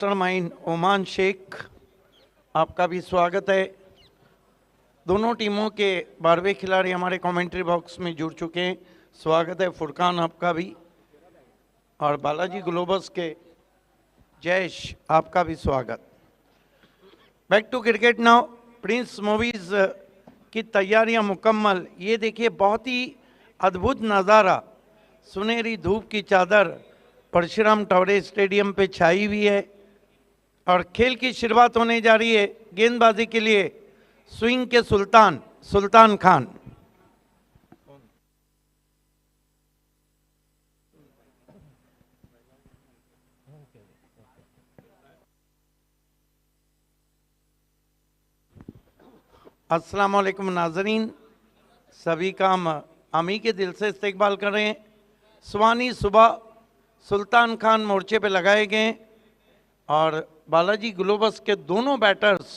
Mastermind Oman Sheikh, आपका भी स्वागत है। दोनों टीमों के 12वें खिलाड़ी हमारे कमेंट्री बॉक्स में जुड़ चुके हैं। स्वागत है फुरकान, आपका भी, और बालाजी ग्लोबस के जयेश, आपका भी स्वागत। Back to cricket now. Prince Movies की तैयारियां मुकम्मल। ये देखिए, बहुत ही अद्भुत नज़ारा, सुनहरी धूप की चादर परशुराम टॉवरे स्टेडियम पे छाई हुई है और खेल की शुरुआत होने जा रही है। गेंदबाजी के लिए स्विंग के सुल्तान सुल्तान खान। अस्सलाम वालेकुम नाजरीन, सभी का हम अमी के दिल से इस्तकबाल कर रहे हैं। सुहानी सुबह सुल्तान खान मोर्चे पे लगाए गए और बालाजी ग्लोबस के दोनों बैटर्स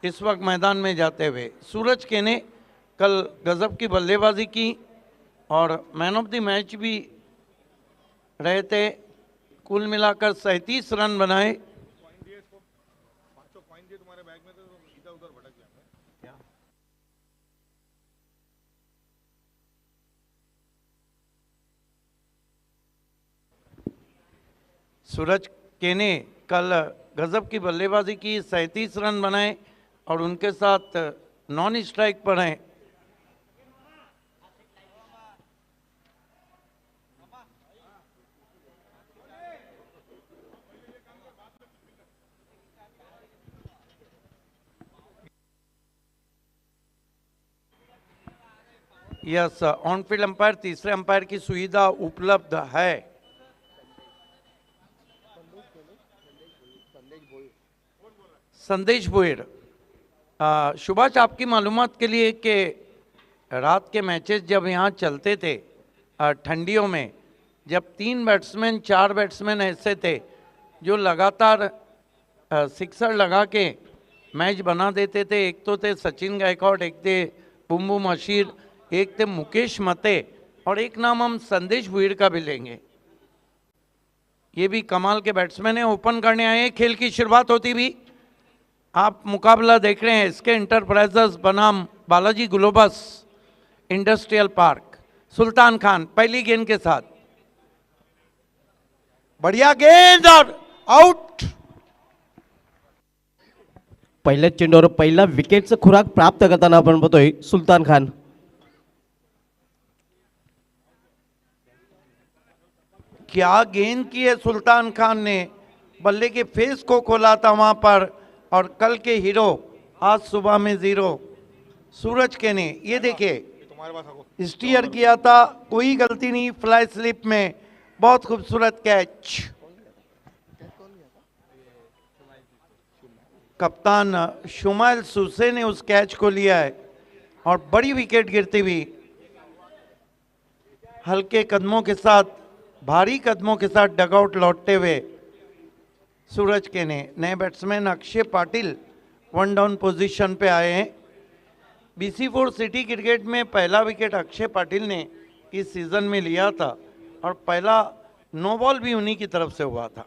इस वक्त मैदान में जाते हुए। सूरज के ने कल गजब की बल्लेबाजी की और मैन ऑफ द मैच भी रहे थे। कुल मिलाकर 37 रन बनाए। सूरज के ने कल गजब की बल्लेबाजी की, 37 रन बनाए और उनके साथ नॉन स्ट्राइक पर हैं। यस, ऑन फील्ड अंपायर, तीसरे अंपायर की सुविधा उपलब्ध है। संदेश भोयर। सुभाष, आपकी मालूमात के लिए कि रात के मैचेस जब यहाँ चलते थे ठंडियों में, जब 3 बैट्समैन 4 बैट्समैन ऐसे थे जो लगातार सिक्सर लगा के मैच बना देते थे। एक तो थे सचिन गायकवाड़, एक थे बुम बुम अशीर, एक थे मुकेश मते और एक नाम हम संदेश भोयर का भी लेंगे। ये भी कमाल के बैट्समैन है। ओपन करने आए हैं। खेल की शुरुआत होती भी आप मुकाबला देख रहे हैं इसके इंटरप्राइजेस बनाम Balaji Globus industrial park. Sultan Khan पहली गेंद के साथ, बढ़िया गेंद और आउट। पहिल्या चेंडूवर पहिला विकेटचा खुराक प्राप्त करताना आपण बघतोय सुल्तान खान। क्या गेंद की है सुल्तान खान ने, बल्ले के फेस को खोला था वहां पर। और कल के हीरो आज सुबह में 0 सूरज के ने, ये देखिए स्टीयर किया था, कोई गलती नहीं, फ्लाई स्लिप में बहुत खूबसूरत कैच। कप्तान शुमाइल सूसे ने उस कैच को लिया है और बड़ी विकेट गिरती हुई हल्के कदमों के साथ, भारी कदमों के साथ डगआउट लौटते हुए सूरज के ने। नए batsman Akshay Patil 1 down position पे आए हैं। BC4 सिटी क्रिकेट में पहला विकेट अक्षय पाटिल ने इस सीजन में लिया था और पहला नो बॉल भी उन्हीं की तरफ से हुआ था।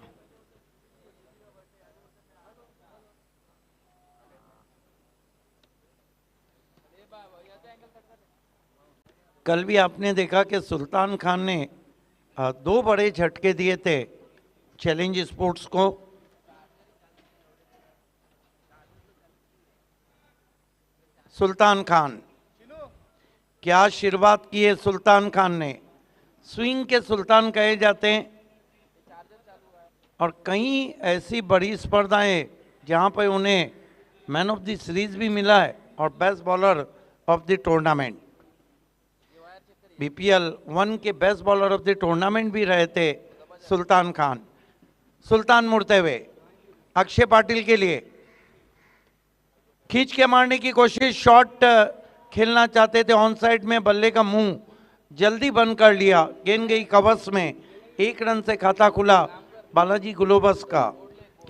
कल भी आपने देखा कि सुल्तान खान ने 2 बड़े झटके दिए थे चैलेंज स्पोर्ट्स को। सुल्तान खान, क्या शुरुआत की है सुल्तान खान ने। स्विंग के सुल्तान कहे जाते हैं और कई ऐसी बड़ी स्पर्धाएं जहां पर उन्हें मैन ऑफ द सीरीज भी मिला है और best bowler of the tournament. BPL 1 के best bowler of the tournament भी रहे थे सुल्तान खान। सुल्तान मुड़ते हुए अक्षय पाटिल के लिए खींच के मारने की कोशिश, शॉट खेलना चाहते थे ऑन साइड में, बल्ले का मुंह जल्दी बंद कर लिया, गेंद गई कवच में। 1 रन से खाता खुला बालाजी ग्लोबस का।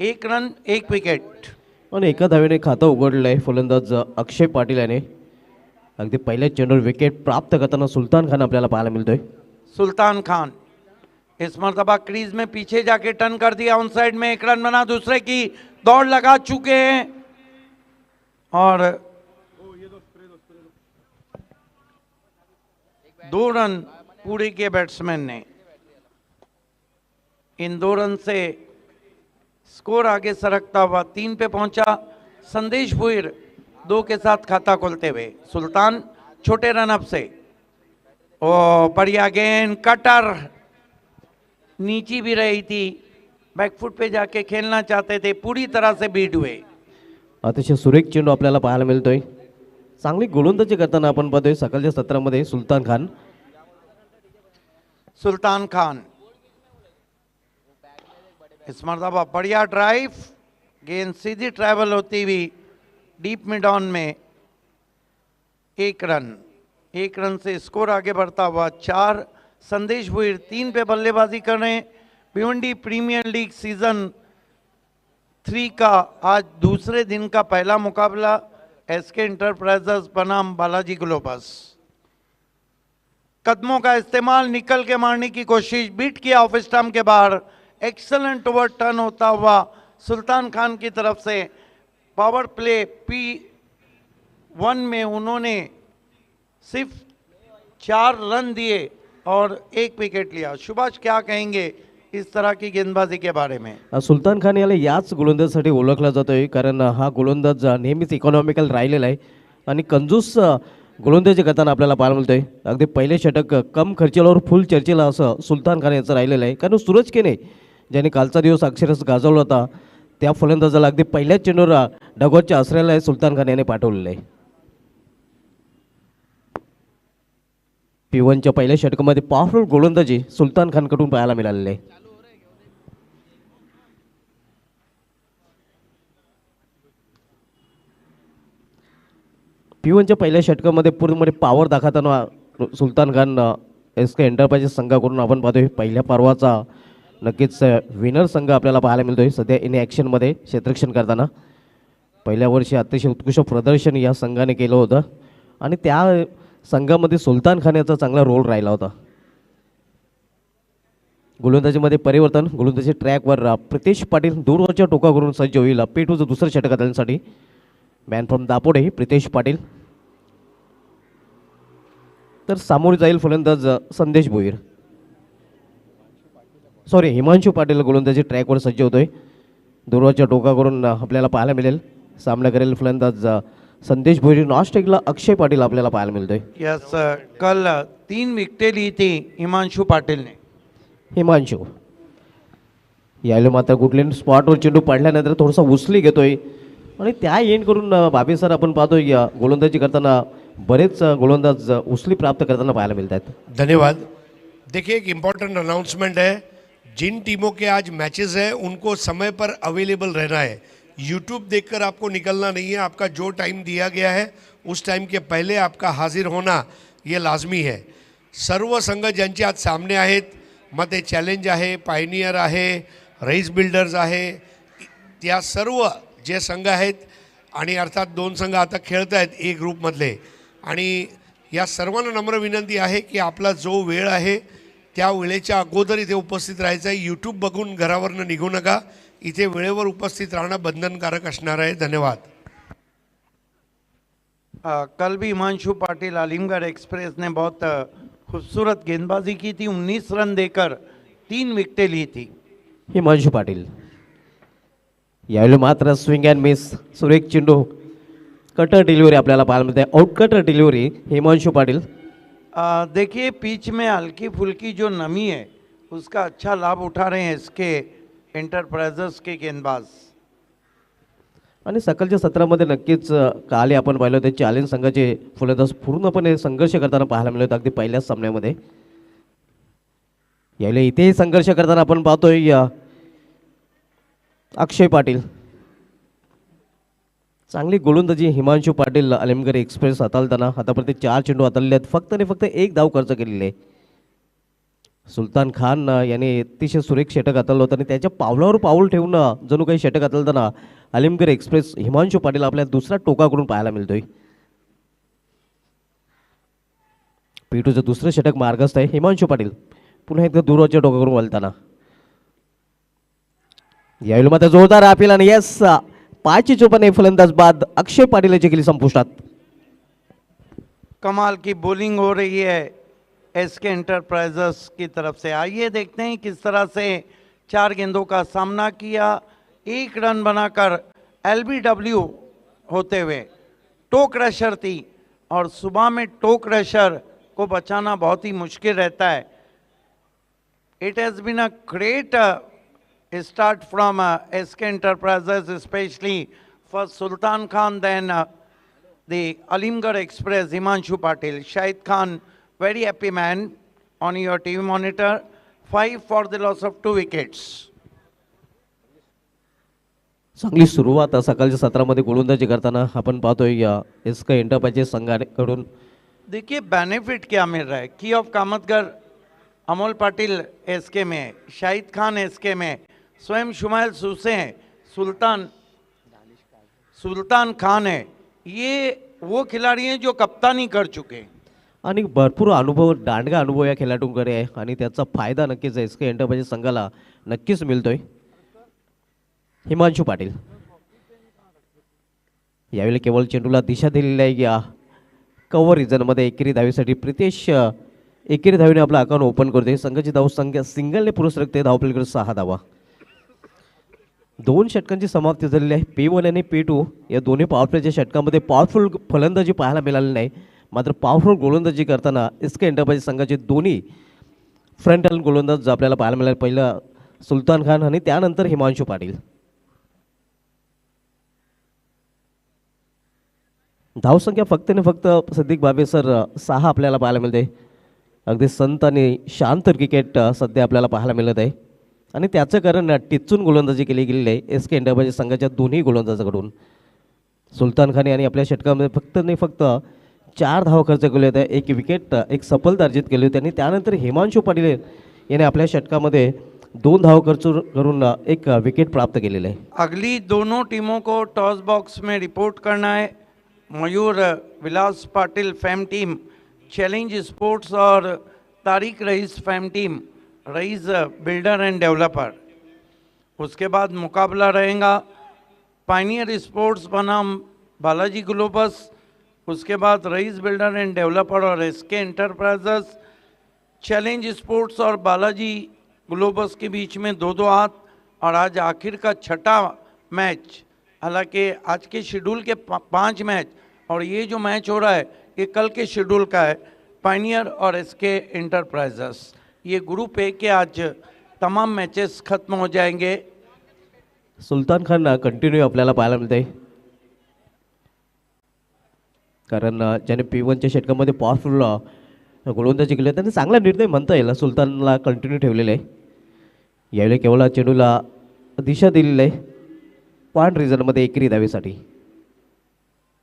1 रन 1 विकेट पण एका धावेने खातं उघडलंय फलंदाज अक्षय पाटील याने। अगदी पहिल्या चेंडूवर विकेट प्राप्त करताना सुल्तान खान आपल्याला पाहायला मिळतोय। सुल्तान खान इस मरतबा क्रीज में पीछे जाके टर्न कर दिया, ऑन साइड में 1 रन बना, दूसरे की दौड़ लगा चुके हैं और 2 रन पूरे के बैट्समैन ने। इन 2 रन से स्कोर आगे सरकता हुआ 3 पे पहुंचा। संदेश भुईर 2 के साथ खाता खोलते हुए, सुल्तान छोटे रन अप से, ओ बढ़िया गेंद, कटर नीची भी रही थी, बैकफुट पे जाके खेलना चाहते थे, पूरी तरह से बीट हुए। अतिशय सुरेख चेंडू आपल्याला पाहायला मिळतोय। चांगली गोलंदाजी करताना आपण पाहतोय सकाळच्या सत्रामध्ये सुलतान खान। सुल्तान खान इस मरतबा बढ़िया ड्राइव, गेंद सीधी ट्रैवल होती हुई डीप मिड ऑन में 1 रन से स्कोर आगे बढ़ता हुआ 4। संदेश भुईर 3 पे बल्लेबाजी कर रहे हैं। भिवंडी प्रीमियर लीग सीजन 3 का आज दूसरे दिन का पहला मुकाबला एसके इंटरप्राइजेस बनाम बालाजी ग्लोबस। कदमों का इस्तेमाल, निकल के मारने की कोशिश, बीट किया ऑफ स्टंप के बाहर, एक्सलेंट ओवर टर्न होता हुआ सुल्तान खान की तरफ से। पावर प्ले P1 में उन्होंने सिर्फ 4 रन दिए और 1 विकेट लिया। सुभाष क्या कहेंगे इस तरह की गेंदबाजी के बारे में? सुलतान खान याला याच गोलंदाजीसाठी ओळखला जातोय, कारण हा गोलंदाज नेहमीच इकॉनॉमिकल राहिलेला आहे आणि कंजूस गोलंदाजी करताना आपल्याला पाहायला मिळतोय। अगदी पहिले षटक कम खर्चिलावर फुल चर्चेला असं सुलतान खान याचं राहिलेलं आहे, कारण सूरज केने ज्याने कालचा दिवस अक्षरशः गाजवला होता त्या फलंदाजाला अगदी पहिल्याच चेंडूवर डगॉटच्या आश्रयाला सुलतान खान याने पाठवलेलं आहे। P1च्या पहिल्या षटकामध्ये पॉवरफुल गोलंदाजी सुलतान खानकडून पाहायला मिळालेली आहे। P1च्या पहिल्या षटकामध्ये पूर्णपणे पॉवर दाखवताना सुलतान खान एसके एंटरप्राइजेस संघाकडून आपण पाहतोय पहिल्या पर्वाचा नक्कीच विनर संघ आपल्याला पाहायला मिळतोय सध्या इन ॲक्शनमध्ये क्षेत्ररक्षण करताना। पहिल्या वर्षी अतिशय उत्कृष्ट प्रदर्शन या संघाने केलं होतं आणि त्या संघामध्ये सुलतान खान याचा चांगला रोल राहिला होता। गोलंदाजीमध्ये परिवर्तन, गोलंदाजी ट्रॅकवर प्रितेश पाटील दूरवरच्या टोकावरून सज्ज होईल P2चं दुसरं षटक घालण्यासाठी। मॅन फ्रॉम दापोडे प्रितेश पाटील, तर सामोरे जाईल फलंदाज संदेश भुईर, हिमांशू पाटील गोलंदाजी ट्रॅकवर सज्ज होतोय। दूरवरच्या टोकावरून आपल्याला पाहायला मिळेल सामना करेल फलंदाज संदेश भुईर। नॉस्टेकला अक्षय पाटील आपल्याला पाहायला मिळतोय। यस, कल 3 विकेटें ली थी हिमांशु पाटिल ने। हिमांशू यायला मात्र गुडलँड स्पॉटवर चेंडू पडल्यानंतर थोडासा उचली घेतोय आणि त्या एंड करून बाबी सर आपण पाहतोय गोलंदाजी करताना बरेच गोलंदाज उचली प्राप्त करताना पाहायला मिळतात। धन्यवाद। देखिए एक इम्पॉर्टेंट अनाउंसमेंट है, जिन टीमों के आज मैचेस हैं उनको समय पर अवेलेबल रहना है। यूट्यूब देखकर आपको निकलना नहीं है, आपका जो टाइम दिया गया है उस टाइम के पहले आपका हाजिर होना ये लाजमी है। सर्व संघ ज्यांचे आज सामने आहेत, मध्ये चॅलेंज आहे, पायनियर आहे, रईस बिल्डर्स आहे, त्या सर्व जे संघ आहेत आणि अर्थात 2 संघ आता खेळत आहेत ए ग्रुपमधले, आणि या सर्वांना नम्र विनंती आहे की आपला जो वेळ आहे त्या वेळेच्या अगोदर इथे उपस्थित राहायचं आहे। यूट्यूब बघून घरावरनं निघू नका, इथे वेळेवर उपस्थित राहणं बंधनकारक असणार आहे। धन्यवाद। कल भी हिमांशु पाटिल आलिमगढ़ एक्सप्रेस ने बहुत खूबसूरत गेंदबाजी की थी, 19 रन देकर 3 विकेटें ली थी। हिमांशु पाटील यावेळी मात्र स्विंग अँड मिस, सुरेख चेंडू, कटर डिलिव्हरी आपल्याला पाहायला मिळते, out cutter delivery Himanshu Patil. देखिए पिच में हल्की फुल्की जो नमी है उसका अच्छा लाभ उठा रहे हैं इसके एंटरप्राइजेस के गेंदबाज। आणि सकाळच्या सत्रामध्ये नक्कीच काल आपण पाहिलं होतं चॅलेंज संघाचे फलंदाज पूर्णपणे संघर्ष करताना पाहायला मिळत अगदी पहिल्याच सामन्यामध्ये। यावेळी इथेही संघर्ष करताना आपण पाहतोय अक्षय पाटील, चांगली गोलंदाजी हिमांशु पाटील आलिमगढ़ एक्सप्रेस हाताळताना आतापर्यंत 4 चेंडू हाताळले आहेत, फक्त आणि फक्त 1 धाव खर्च केलेली आहे। सुलतान खान याने अतिशय सुरेख षटक हाताळलं होतं आणि त्याच्या पावलावर पाऊल ठेवून जणू काही षटक हाताळताना आलिमगढ़ एक्सप्रेस हिमांशु पाटील आपल्या दुसऱ्या टोकाकडून पाहायला मिळतोय। P2चं दुसरं षटक मार्गस्थ आहे हिमांशु पाटील, पुन्हा एकदा दूरच्या डोक्यावरून वळताना यावेळी मात्र जोरदार अपील आणि यस 5-54 फलंदाज बाद अक्षय पाटील याची केली संपुष्टात. कमाल की बॉलिंग हो रही है एसके एंटरप्राइजेस की तरफ से। आइए देखते हैं किस तरह से 4 गेंदों का सामना किया, 1 रन बनाकर एलबीडब्ल्यू होते हुए। टो क्रशर थी और सुबह में टो क्रशर को बचाना बहुत ही मुश्किल रहता है। It has been a great start from SK Enterprises, especially for Sultan Khan, then the Alimgarh Express, Himanshu Patil. Shahid Khan, very happy man on your TV monitor. 5 for the loss of 2 wickets. चांगली सुरुवात सकाळच्या सत्रामध्ये गोलंदाजी करताना आपण पाहतोय SK enterprises संघाकडून. देखिए बेनिफिट क्या मिल रहा है। की ऑफ कामतगर अमोल पाटिल एसके में है, शाहिद खान एसके में, स्वयं शुमाइल सूसे हैं, सुल्तान खान है। ये वो खिलाड़ी हैं जो कप्तानी कर चुके हैं आणि भरपूर अनुभव, दांडगा अनुभव या खेळाडूंकडे आहे आणि त्याचा फायदा नक्कीच SK एंटरप्राइजेस संघाला नक्कीच मिळतोय. हिमांशू पाटील यावेळी केवळ चेंडूला दिशा दिलेली आहे. या कव्हर रिजनमध्ये एकेरी धावेसाठी प्रितेश एकेरी धावेने आपला अकाउंट ओपन करतोय. संघाची धावसंख्या सिंगलने पुरुष रखते. धावपलीकडे 6 धावा. 2 षटकांची समाप्ती झालेली आहे. P1 आणि P2 या दोन्ही पॉवर प्लेच्या षटकामध्ये पॉवरफुल फलंदाजी पाहायला मिळाली नाही. मात्र पॉवरफुल गोलंदाजी करताना SK एंटरप्राइजेस संघाचे दोन्ही फ्रंट हँड गोलंदाज आपल्याला पाहायला मिळाले. पहिला सुलतान खान आणि त्यानंतर हिमांशू पाटील. धावसंख्या फक्त आणि फक्त सिद्दीक बाबे सर 6 आपल्याला पाहायला मिळते. अगदी संत आणि शांत क्रिकेट सध्या आपल्याला पाहायला मिळत आहे आणि त्याचं कारण टिचून गोलंदाजी केली गेलेली आहे SK एंटरप्राइजेस संघाच्या दोन्ही गोलंदाजाकडून. सुलतान खान यांनी आपल्या षटकामध्ये फक्त 4 धावा खर्च केले होते. 1 विकेट, 1 सफलता अर्जित केली होती आणि त्यानंतर हिमांशू पाटील याने आपल्या षटकामध्ये 2 धावा खर्च करून 1 विकेट प्राप्त केलेले आहे. अगली दोनों टीमों को टॉस बॉक्स में रिपोर्ट करना है। Mayur Vilas Patil fam team, challenge sports और Tariq Rais fam team, Rais builder and developer. उसके बाद मुकाबला रहेगा पाइनियर स्पोर्ट्स बनाम बालाजी ग्लोबस, उसके बाद रईस बिल्डर एंड डेवलपर और SK एंटरप्राइजेस। चैलेंज स्पोर्ट्स और बालाजी ग्लोबस के बीच में 2-2 हाथ और आज आखिर का 6ठा मैच। हालांकि आज के शेड्यूल के 5 मैच और ये जो मैच हो रहा है ये कल के शेड्यूल का है, पाइनियर और SK एंटरप्राइजेस। ये ग्रुप ए के आज तमाम मैचेस खत्म हो जाएंगे। सुलतान खान कंटिन्यू आपल्याला पाहायला मिळते कारण ज्याने P1च्या षटकामध्ये पॉवरफुल गोलंदाजी केली त्यांनी चांगला निर्णय म्हणता येईल. सुलतानला कंटिन्यू ठेवलेले आहे. यावेळी केवळ चेंडूला दिशा दिलेली आहे. पॉइंट रिझनमध्ये एकेरी धावेसाठी.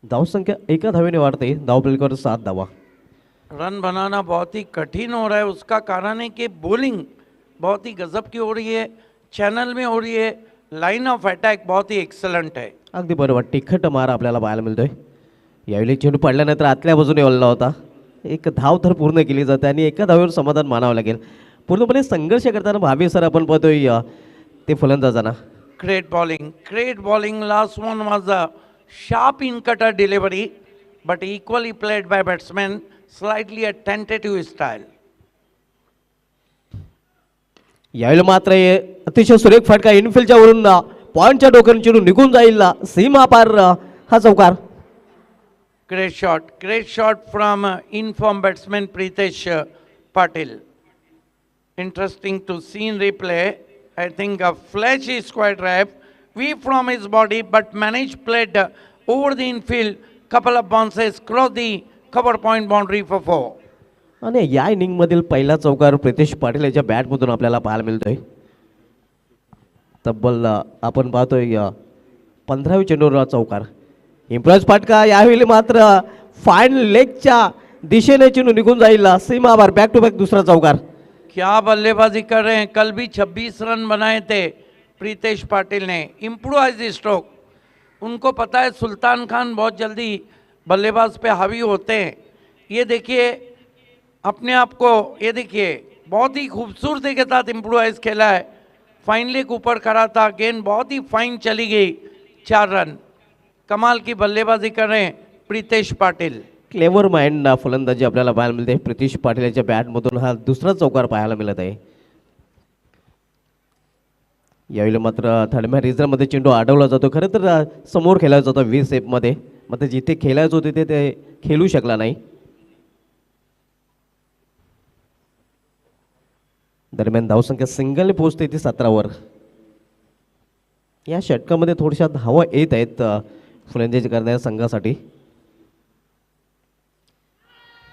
धावसंख्या 1 धावेने वाढते. धावपलीकडे 7 धावा. रन बनाना बहुत ही कठिन हो रहा है। उसका कारण है कि बॉलिंग बहुत ही गजब की हो रही है, चैनल में हो रही है, लाइन ऑफ अटॅक बहुत ही एक्सलंट है। अगदी बरोबर. तिखट मार आपल्याला पाहायला मिळतोय. यावेळी चेंडू पडल्यानंतर आतल्या बाजूने वळला होता. 1 धाव तर पूर्ण केली जाते आणि 1 धावेवर समाधान मानावं लागेल. पूर्णपणे संघर्ष करताना भावी सर आपण पाहतोय ते फलंदाजांना. Great bowling. Last one was a sharp in-cutter delivery, but equally played by batsmen, slightly a tentative style. यावेळी मात्र अतिशय सुरेख फटका इनफिल्डच्या वरून पॉइंटच्या डोक्यावरून चेंडू निघून जाईल. सीमा पार हा चौकार. Great shot from in-form batsman Pritesh Patil. Interesting to see in replay. I think a flash is quite rare. Weave from his body, but managed played over the infield. Couple of bounces cross the cover point boundary for 4. आणि या इनिंगमधील पहिला चौकार प्रितेश पाटील याच्या बॅटमधून आपल्याला पाहायला मिळतोय. तब्बल आपण पाहतोय 15व्या चेंडूवर चौकार. इम्प्रेस फटका. यावेळी मात्र फायनल लेगच्या दिशेने चेंडू निघून जाईल. सीमावर बॅक टू बॅक दुसरा चौकार. क्या बल्लेबाजी कर रहे हैं। कल भी 26 रन बनाए थे प्रीतेश पाटिल ने। Improvise stroke. उनको पता है सुल्तान खान बहुत जल्दी बल्लेबाज पे हावी होते हैं। ये देखिए अपने आप को, ये देखिए बहुत ही खूबसूरती के साथ इम्प्रोवाइज खेला है। फाइनली ऊपर खड़ा था, गेंद बहुत ही फाइन चली गई, 4 रन। कमाल की बल्लेबाजी कर रहे हैं प्रीतेश पाटिल। क्लेवर माइंड फलंदाजी आपल्याला पाहायला मिळते। प्रितीश पाटील यांच्या बॅटमधून हा दुसरा चौकार पाहायला मिळत आहे। यावेळी मात्र थर्डमॅन रिझर्वमध्ये चेंडू अडवला जातो। खरं तर समोर खेळला जातो व्ही सेपमध्ये, मात्र जिथे खेळायचं होते ते खेळू शकला नाही। दरम्यान धावसंख्या सिंगल पोहोचते ती 17 वर। या षटकामध्ये थोड्याशा धावा येत आहेत फलंदाजी करणाऱ्या संघासाठी।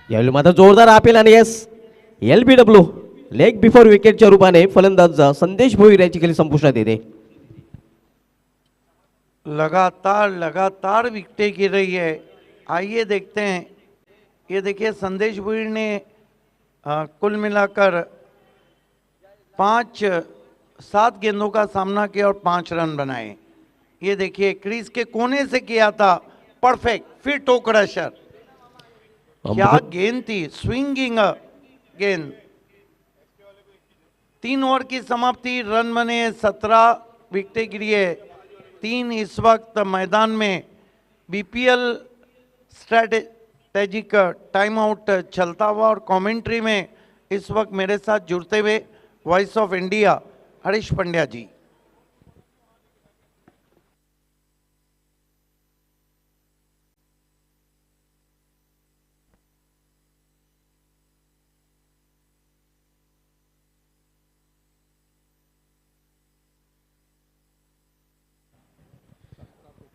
यावेळी मात्र जोरदार अपील आणि यस LBW लेग बिफोर विकेटच्या रूपाने फलंदाज संदेश भोईर याची खेळी संपुष्टात येते। लगातार लगातार विकेटें गिर रही है। आइए देखते हैं। ये देखिए संदेश भोईर ने कुल मिलाकर 7 गेंदों का सामना किया और 5 रन बनाए। ये देखिए क्रीज के कोने से किया था, परफेक्ट, फिर टो क्रशर। क्या गेंद थी, स्विंगिंग गेंद। 3 ओवर की समाप्ति, रन बने 17, विकेटें गिरी है 3। इस वक्त मैदान में BPL स्ट्रैटेजिक टाइम आउट चलता हुआ और कमेंट्री में इस वक्त मेरे साथ जुड़ते हुए voice of India Harish Pandya ji.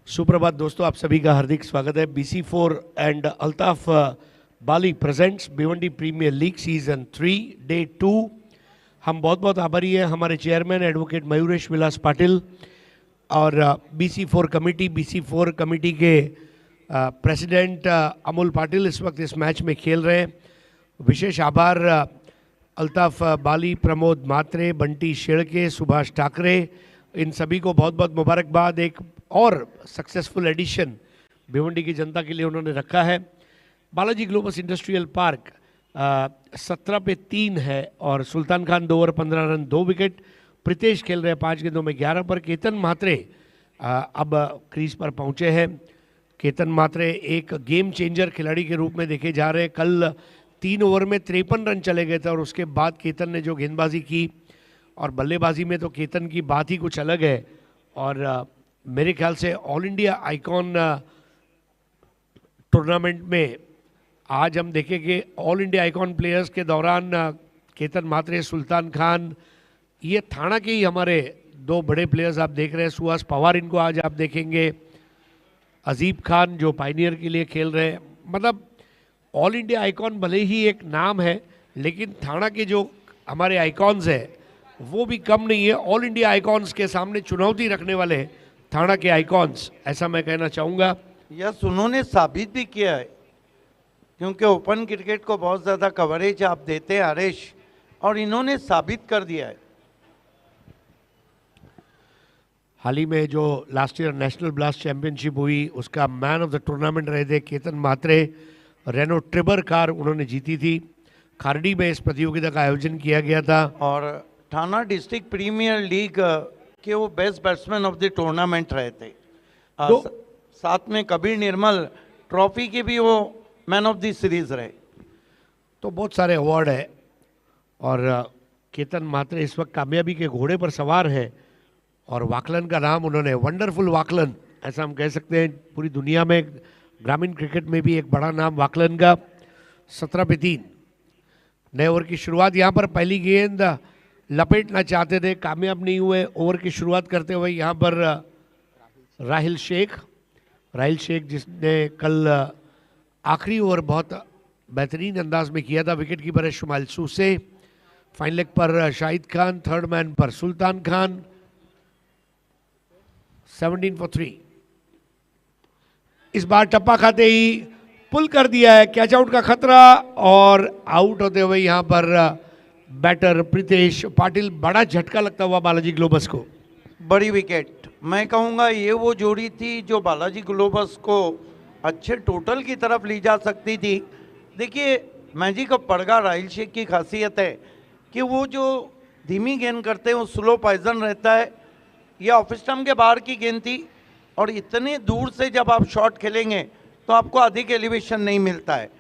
सुप्रभात दोस्तों, आप सभी का हार्दिक स्वागत है। BC4 and Altaf Bali presents Bhiwandi premier league season 3 day 2। हम बहुत बहुत आभारी हैं हमारे चेयरमैन एडवोकेट मयूरेश विलास पाटिल और BC4 कमेटी के प्रेसिडेंट अमोल पाटिल इस वक्त इस मैच में खेल रहे हैं। विशेष आभार अल्ताफ बाली, प्रमोद मात्रे, बंटी शेड़के, सुभाष ठाकरे, इन सभी को बहुत बहुत मुबारकबाद। एक और सक्सेसफुल एडिशन भिवंडी की जनता के लिए उन्होंने रखा है। बालाजी ग्लोबस इंडस्ट्रियल पार्क 17 पे 3 है और Sultan Khan 2 over 15 run 2 wicket. Pritesh खेल रहे हैं 5 गेंदों में 11 पर। केतन म्हात्रे अब क्रीज पर पहुंचे हैं। केतन म्हात्रे एक गेम चेंजर खिलाड़ी के रूप में देखे जा रहे हैं। कल 3 ओवर में 53 रन चले गए थे और उसके बाद केतन ने जो गेंदबाजी की और बल्लेबाजी में तो केतन की बात ही कुछ अलग है। और मेरे ख्याल से ऑल इंडिया आइकॉन टूर्नामेंट में आज हम देखेंगे ऑल इंडिया आइकॉन प्लेयर्स के दौरान केतन म्हात्रे, सुल्तान खान, ये थाना के ही हमारे 2 बड़े प्लेयर्स आप देख रहे हैं। सुहास पवार इनको आज आप देखेंगे। अजीब खान जो पाइनियर के लिए खेल रहे हैं। मतलब ऑल इंडिया आइकॉन भले ही एक नाम है, लेकिन थाना के जो हमारे आइकॉन्स हैं वो भी कम नहीं है। ऑल इंडिया आइकॉन्स के सामने चुनौती रखने वाले थाना के आइकॉन्स, ऐसा मैं कहना चाहूँगा। यस, उन्होंने साबित भी किया है, क्योंकि ओपन क्रिकेट को बहुत ज़्यादा कवरेज आप देते हैं हरीश, और इन्होंने साबित कर दिया है। हाल ही में जो last year national blast championship हुई उसका मैन ऑफ द टूर्नामेंट रहे थे Ketan Mhatre. Renault Triber car उन्होंने जीती थी। खारडी में इस प्रतियोगिता का आयोजन किया गया था और थाना डिस्ट्रिक्ट प्रीमियर लीग के वो best batsman of the tournament रहे थे। साथ में कबीर निर्मल ट्रॉफी के भी वो मैन ऑफ द सीरीज रहे। तो बहुत सारे अवार्ड है और केतन म्हात्रे इस वक्त कामयाबी के घोड़े पर सवार हैं और वाकलन का नाम उन्होंने, वंडरफुल वाकलन ऐसा हम कह सकते हैं। पूरी दुनिया में ग्रामीण क्रिकेट में भी एक बड़ा नाम वाकलन का। 17 पे 3 नए ओवर की शुरुआत। यहाँ पर पहली गेंद लपेटना चाहते थे, कामयाब नहीं हुए। ओवर की शुरुआत करते हुए यहाँ पर राहिल शेख जिसने कल आखिरी ओवर बहुत बेहतरीन अंदाज में किया था। विकेट कीपर है शुमाइल सूसे। फाइन लेग पर शाहिद खान, थर्ड मैन पर सुल्तान खान। 17 for 3। इस बार टप्पा खाते ही पुल कर दिया है, कैच आउट का खतरा और आउट होते हुए यहाँ पर बैटर प्रीतेश पाटिल। बड़ा झटका लगता हुआ बालाजी ग्लोबस को। बड़ी विकेट, मैं कहूँगा ये वो जोड़ी थी जो बालाजी ग्लोबस को अच्छे टोटल की तरफ ले जा सकती थी। देखिए मैजिक ऑफ पड़गा राहिल शेख की खासियत है कि वो जो धीमी गेंद करते हैं वो स्लो पॉइजन रहता है। ये ऑफ स्टंप के बाहर की गेंद थी और इतने दूर से जब आप शॉट खेलेंगे तो आपको अधिक एलिवेशन नहीं मिलता है।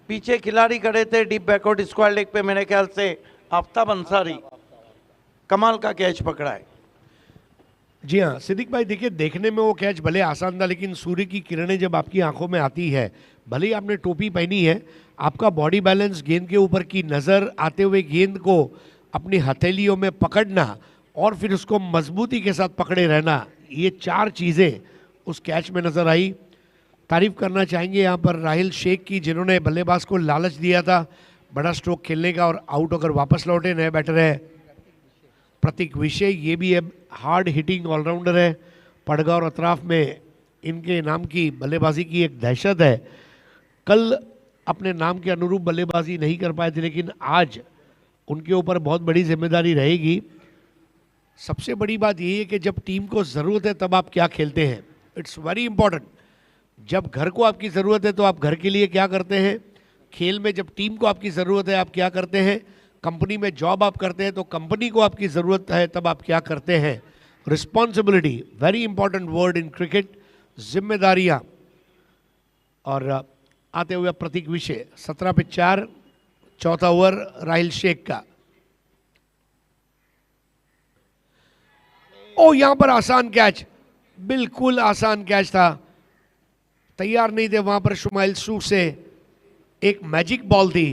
पीछे खिलाड़ी खड़े थे डीप बैकवर्ड स्क्वायर लेग पे, मेरे ख्याल से आफ्ताब अंसारी, कमाल का कैच पकड़ा है। जी हाँ सिद्दीक भाई, देखिए देखने में वो कैच भले आसान था, लेकिन सूर्य की किरणें जब आपकी आंखों में आती है, भले ही आपने टोपी पहनी है, आपका बॉडी बैलेंस गेंद के ऊपर की नज़र आते हुए गेंद को अपनी हथेलियों में पकड़ना और फिर उसको मजबूती के साथ पकड़े रहना, ये चार चीज़ें उस कैच में नज़र आई। तारीफ करना चाहेंगे यहाँ पर राहिल शेख की, जिन्होंने बल्लेबाज को लालच दिया था बड़ा स्ट्रोक खेलने का और आउट होकर वापस लौटे। नए बैटर है प्रतीक विषय, ये भी है हार्ड हिटिंग ऑलराउंडर है। पड़गा और अतराफ में इनके नाम की बल्लेबाजी की एक दहशत है। कल अपने नाम के अनुरूप बल्लेबाजी नहीं कर पाए थे, लेकिन आज उनके ऊपर बहुत बड़ी जिम्मेदारी रहेगी। सबसे बड़ी बात यही है कि जब टीम को ज़रूरत है तब आप क्या खेलते हैं, इट्स वेरी इंपॉर्टेंट। जब घर को आपकी ज़रूरत है तो आप घर के लिए क्या करते हैं, खेल में जब टीम को आपकी ज़रूरत है आप क्या करते हैं, कंपनी में जॉब आप करते हैं तो कंपनी को आपकी ज़रूरत है तब आप क्या करते हैं। Responsibility, very important word in cricket, जिम्मेदारियाँ। और आते हुए प्रतीक विषय 17 पे 4, चौथा ओवर राहिल शेख का। ओ यहां पर आसान कैच, बिल्कुल आसान कैच था, तैयार नहीं थे वहां पर शुमाइल सूख से, एक मैजिक बॉल थी।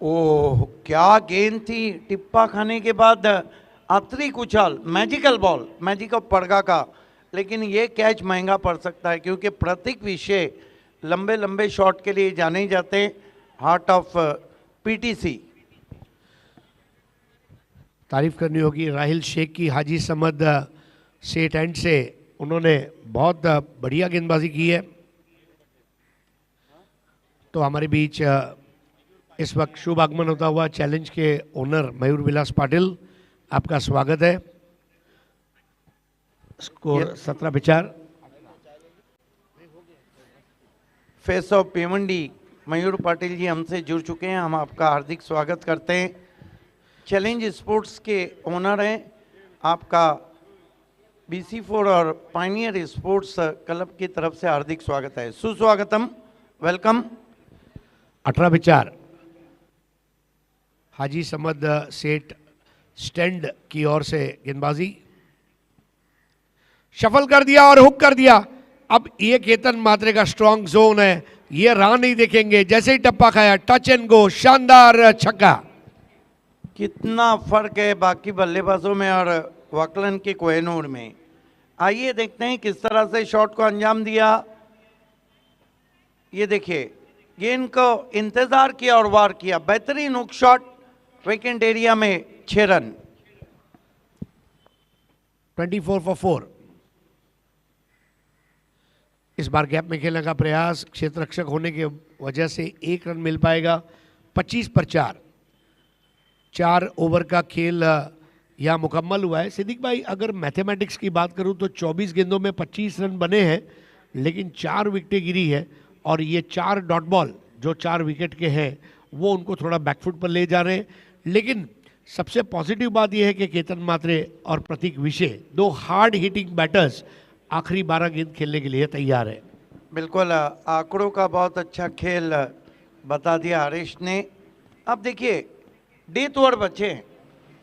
ओह क्या गेंद थी, टिप्पा खाने के बाद आतरी कुचाल, मैजिकल बॉल, मैजिक ऑफ पड़गा का। लेकिन ये कैच महंगा पड़ सकता है क्योंकि प्रतीक विषय लंबे लंबे शॉट के लिए जाने जाते हैं, हार्ट ऑफ पीटीसी। तारीफ करनी होगी राहिल शेख की, हाजी समद सेट एंड से उन्होंने बहुत बढ़िया गेंदबाजी की है। तो हमारे बीच इस वक्त शुभ आगमन होता हुआ चैलेंज के ओनर मयूर विलास पाटिल, आपका स्वागत है। स्कोर 17 पे 4। फेस ऑफ भिवंडी मयूर पाटिल जी हमसे जुड़ चुके हैं, हम आपका हार्दिक स्वागत करते हैं। चैलेंज स्पोर्ट्स के ओनर हैं, आपका BC4 और पाइनियर स्पोर्ट्स क्लब की तरफ से हार्दिक स्वागत है, सुस्वागतम, वेलकम। 18 पे 4 हाजी समद सेठ स्टैंड की ओर से गेंदबाजी, शफल कर दिया और हुक कर दिया। अब ये केतन मात्रे का स्ट्रॉन्ग जोन है, ये राह नहीं देखेंगे, जैसे ही टप्पा खाया टच एंड गो, शानदार छक्का। कितना फर्क है बाकी बल्लेबाजों में और वाकलन के कोहिनूर में। आइए देखते हैं किस तरह से शॉट को अंजाम दिया। ये देखिए गेंद को इंतजार किया और वार किया, बेहतरीन हुक शॉट, वेकेंट एरिया में 6 रन। 24 for 4। इस बार गैप में खेलने का प्रयास, क्षेत्र रक्षक होने के वजह से 1 रन मिल पाएगा। 25 पर 4, 4 ओवर का खेल यहाँ मुकम्मल हुआ है। सिद्दीक भाई, अगर मैथमेटिक्स की बात करूँ तो 24 गेंदों में 25 रन बने हैं, लेकिन 4 विकेटें गिरी है और ये 4 डॉट बॉल जो 4 विकेट के हैं वो उनको थोड़ा बैकफुट पर ले जा रहे हैं। लेकिन सबसे पॉजिटिव बात यह है कि केतन मात्रे और प्रतीक विषय, 2 हार्ड हिटिंग बैटर्स, आखिरी 12 गेंद खेलने के लिए तैयार है। बिल्कुल आंकड़ों का बहुत अच्छा खेल बता दिया हरीश ने। अब देखिए डेथ ओवर बचे हैं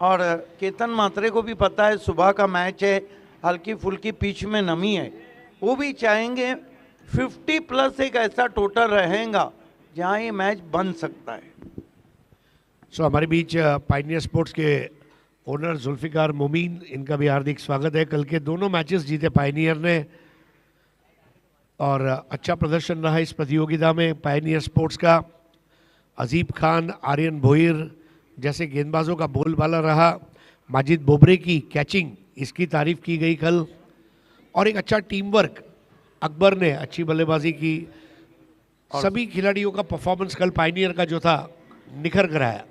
और केतन मात्रे को भी पता है सुबह का मैच है, हल्की फुल्की पिच में नमी है, वो भी चाहेंगे 50 प्लस एक ऐसा टोटल रहेगा जहां ये मैच बन सकता है। हमारे बीच पाइनियर स्पोर्ट्स के ओनर जुल्फिकार मोमीन, इनका भी हार्दिक स्वागत है। कल के दोनों मैचेस जीते पाइनियर ने और अच्छा प्रदर्शन रहा इस प्रतियोगिता में पाइनियर स्पोर्ट्स का। अजीब खान, आर्यन भोईर जैसे गेंदबाजों का बोलबाला रहा। माजिद बोबरे की कैचिंग, इसकी तारीफ की गई कल, और एक अच्छा टीम वर्क, अकबर ने अच्छी बल्लेबाजी की। सभी खिलाड़ियों का परफॉर्मेंस कल पाइनियर का जो था निखर कर आया।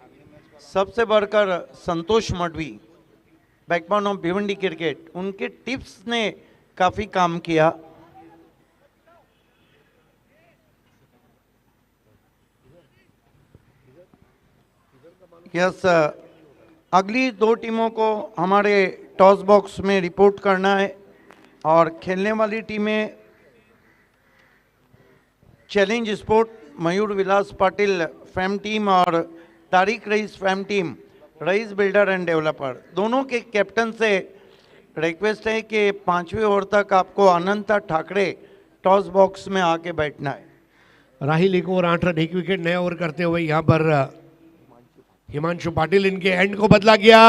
सबसे बढ़कर Santosh Madvi, backbone of Bhiwandi cricket, उनके टिप्स ने काफी काम किया। यस अगली दो टीमों को हमारे टॉस बॉक्स में रिपोर्ट करना है और खेलने वाली टीमें challenge sport Mayur Vilas Patil fam team और Tariq Rais fam team Rais builder and developer, दोनों के कैप्टन से रिक्वेस्ट है कि 5वें ओवर तक आपको अनंता ठाकरे टॉस बॉक्स में आके बैठना है। राहिल 1 ओवर 8 रन 1 विकेट नए ओवर करते हुए यहाँ पर हिमांशु पाटिल इनके एंड को बदला गया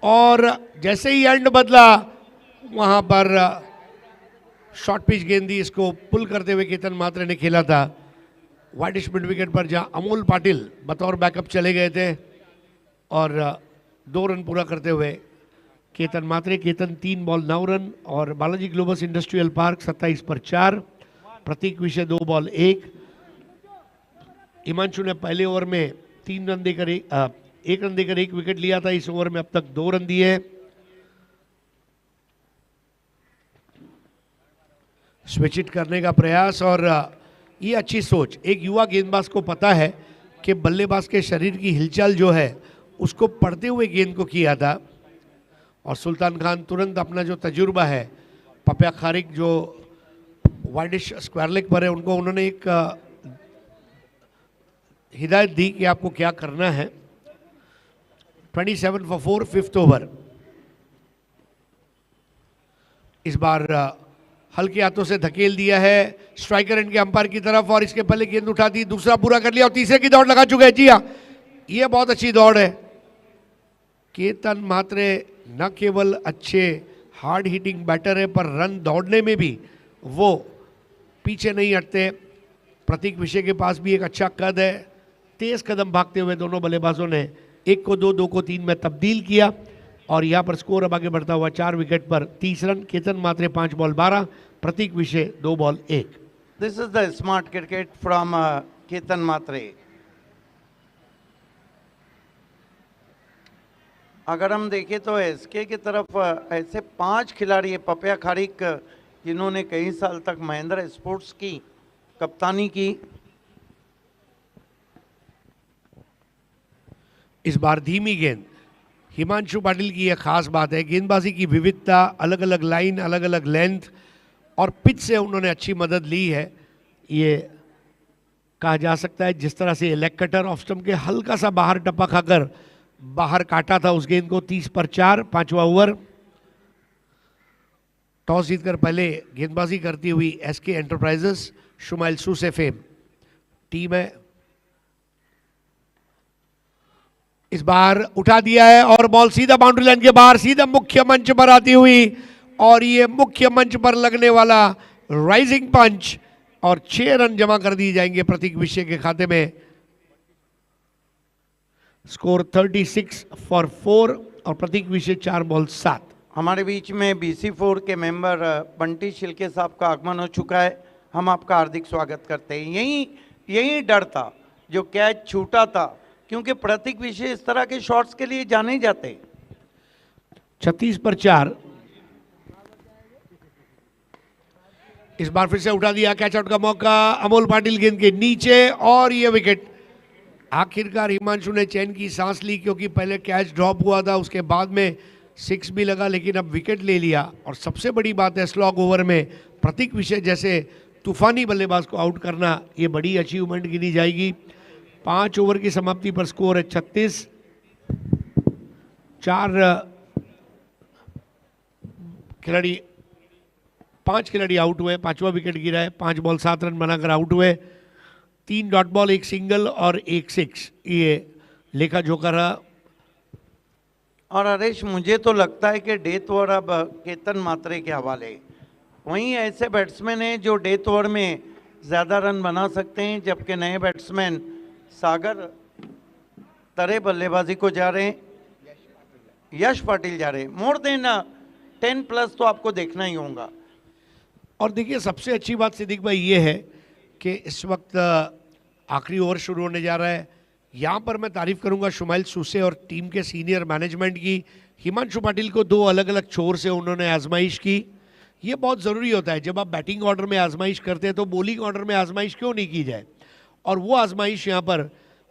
और जैसे ही एंड बदला वहाँ पर शॉर्ट पिच गेंद दी, इसको पुल करते हुए केतन मात्रे ने खेला था वाइडिश मिड विकेट पर, जहाँ अमोल पाटिल बतौर बैकअप चले गए थे और 2 रन पूरा करते हुए केतन मात्रे, केतन 3 बॉल 9 रन और बालाजी ग्लोबस इंडस्ट्रियल पार्क 27 पर 4, प्रतीक विषय 2 बॉल 1। हिमांशु ने पहले ओवर में 3 रन देकर 1 रन देकर 1 विकेट लिया था, इस ओवर में अब तक 2 रन दिए। स्विच इट करने का प्रयास और ये अच्छी सोच, एक युवा गेंदबाज को पता है कि बल्लेबाज के शरीर की हिलचाल जो है उसको पढ़ते हुए गेंद को किया था और सुल्तान खान तुरंत अपना जो तजुर्बा है, पपिया खारिक जो वाइडिश स्क्वायर लेग पर है, उनको उन्होंने एक हिदायत दी कि आपको क्या करना है। 27 for 4 5th ओवर। इस बार हल्के हाथों से धकेल दिया है स्ट्राइकर एंड के अंपायर की तरफ और इसके पहले गेंद उठा दी, दूसरा पूरा कर लिया और तीसरे की दौड़ लगा चुके हैं। जी हाँ, ये बहुत अच्छी दौड़ है। केतन मात्रे न केवल अच्छे हार्ड हिटिंग बैटर है पर रन दौड़ने में भी वो पीछे नहीं हटते। प्रतीक विषय के पास भी एक अच्छा कद है, तेज कदम भागते हुए दोनों बल्लेबाजों ने 1 को 2, 2 को 3 में तब्दील किया और यहाँ पर स्कोर अब आगे बढ़ता हुआ 4 विकेट पर 30 run. Ketan Mhatre 5 ball 12, Pratik Vishay 2 ball 1। This is the smart cricket from Ketan Mhatre. अगर हम देखें तो एसके की तरफ ऐसे 5 खिलाड़ी है, पपिया खारिक जिन्होंने कई साल तक महिंद्रा स्पोर्ट्स की कप्तानी की। इस बार धीमी गेंद, हिमांशु पाटिल की यह खास बात है, गेंदबाजी की विविधता, अलग अलग लाइन, अलग अलग लेंथ और पिच से उन्होंने अच्छी मदद ली है। ये कहा जा सकता है जिस तरह से लेग कटर ऑफ स्टंप के हल्का सा बाहर टप्पा खाकर बाहर काटा था उस गेंद को। 30 पर 4, 5वां ओवर। टॉस जीतकर पहले गेंदबाजी करती हुई SK enterprises Shumail Suse fame team है। इस बार उठा दिया है और बॉल सीधा बाउंड्री लाइन के बाहर, सीधा मुख्य मंच पर आती हुई और ये मुख्य मंच पर लगने वाला राइजिंग पंच और 6 रन जमा कर दिए जाएंगे प्रतीक विषय के खाते में। स्कोर 36 for 4 और प्रतीक विषय 4 बॉल 7। हमारे बीच में BC4 के मेंबर बंटी शिल्के साहब का आगमन हो चुका है, हम आपका हार्दिक स्वागत करते हैं। यही डर था जो कैच छूटा था, क्योंकि प्रतीक विषय इस तरह के शॉट्स के लिए जाने जाते। 36 पर 4। इस बार फिर से उठा दिया, कैच आउट का मौका, अमोल पाटिल गेंद के नीचे और ये विकेट। आखिरकार हिमांशु ने चैन की सांस ली क्योंकि पहले कैच ड्रॉप हुआ था, उसके बाद में 6 भी लगा, लेकिन अब विकेट ले लिया। और सबसे बड़ी बात है, स्लॉग ओवर में प्रतीक विषय जैसे तूफानी बल्लेबाज को आउट करना, ये बड़ी अचीवमेंट गिनी जाएगी। 5 ओवर की समाप्ति पर स्कोर है 36। 5 खिलाड़ी आउट हुए, 5वां विकेट गिरा है, 5 बॉल 7 रन बनाकर आउट हुए। 3 डॉट बॉल, 1 सिंगल और 1 6, ये लेखा जोखा रहा। और हरेश, मुझे तो लगता है कि डेथ ओवर अब केतन मात्रे के हवाले। वहीं ऐसे बैट्समैन हैं जो डेथ ओवर में ज़्यादा रन बना सकते हैं, जबकि नए बैट्समैन सागर तरे बल्लेबाजी को जा रहे हैं, यश पाटिल जा रहे हैं। मोर देन 10+ तो आपको देखना ही होगा। और देखिए, सबसे अच्छी बात सिद्दीक भाई ये है कि इस वक्त आखिरी ओवर शुरू होने जा रहा है। यहाँ पर मैं तारीफ करूँगा शुमाइल सूसे और टीम के सीनियर मैनेजमेंट की। हिमांशु पाटिल को 2 अलग अलग छोर से उन्होंने आजमाइश की। ये बहुत ज़रूरी होता है, जब आप बैटिंग ऑर्डर में आजमाइश करते हैं तो बॉलिंग ऑर्डर में आजमाइश क्यों नहीं की जाए। और वो आजमाइश यहाँ पर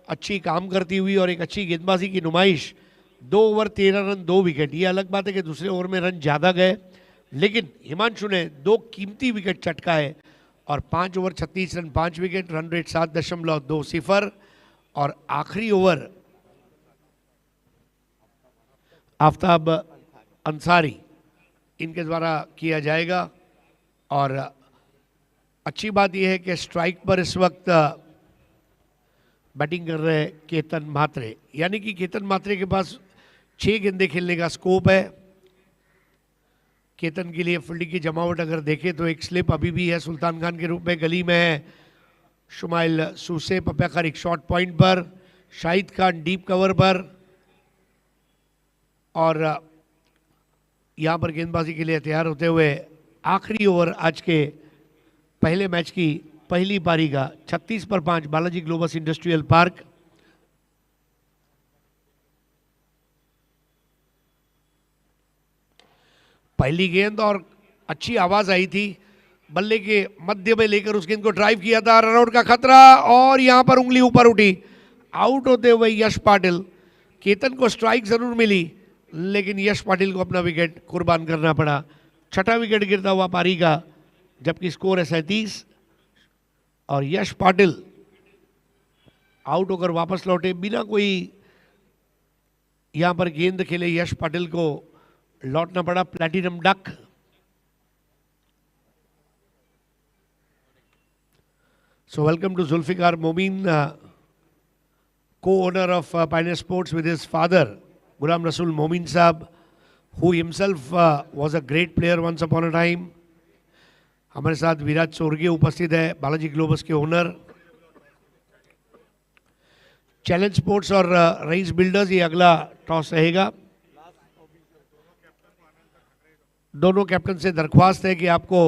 अच्छी काम करती हुई और एक अच्छी गेंदबाजी की नुमाइश 2 ओवर 13 रन 2 विकेट। ये अलग बात है कि दूसरे ओवर में रन ज़्यादा गए, लेकिन हिमांशु ने 2 कीमती विकेट चटका है और 5 over 36 run 5 wicket, run rate 7.20। और आखिरी ओवर आफ्ताब अंसारी इनके द्वारा किया जाएगा। और अच्छी बात यह है कि स्ट्राइक पर इस वक्त बैटिंग कर रहे हैं केतन म्हात्रे, यानी कि केतन म्हात्रे के पास 6 गेंदे खेलने का स्कोप है। केतन के लिए फील्डिंग की जमावट अगर देखें तो एक स्लिप अभी भी है, सुल्तान खान के रूप में गली में है, शुमाइल सूसे पप्याकर एक शॉर्ट पॉइंट पर, शाहिद खान डीप कवर पर, और यहाँ पर गेंदबाजी के लिए तैयार होते हुए आखिरी ओवर आज के पहले मैच की पहली पारी का 36 पर 5 बालाजी ग्लोबस इंडस्ट्रियल पार्क। पहली गेंद और अच्छी आवाज आई थी, बल्ले के मध्य में लेकर उस गेंद को ड्राइव किया था, रनआउट का खतरा और यहां पर उंगली ऊपर उठी। आउट होते हुए यश पाटिल। केतन को स्ट्राइक जरूर मिली, लेकिन यश पाटिल को अपना विकेट कुर्बान करना पड़ा। छठा विकेट गिरता हुआ पारी का, जबकि स्कोर है 37 और यश पाटिल आउट होकर वापस लौटे बिना कोई यहां पर गेंद खेले। यश पाटिल को लौटना पड़ा। Platinum duck so welcome to Zulfikar Momin, co-owner of Pioneer Sports with his father Ghulam Rasool Momin Saab, who himself was a great player once upon a time. हमारे साथ विराज सोरगे उपस्थित है, बालाजी ग्लोबस के ओनर। चैलेंज स्पोर्ट्स और रईस बिल्डर्स ये अगला toss रहेगा। दोनों कैप्टन से दरख्वास्त है कि आपको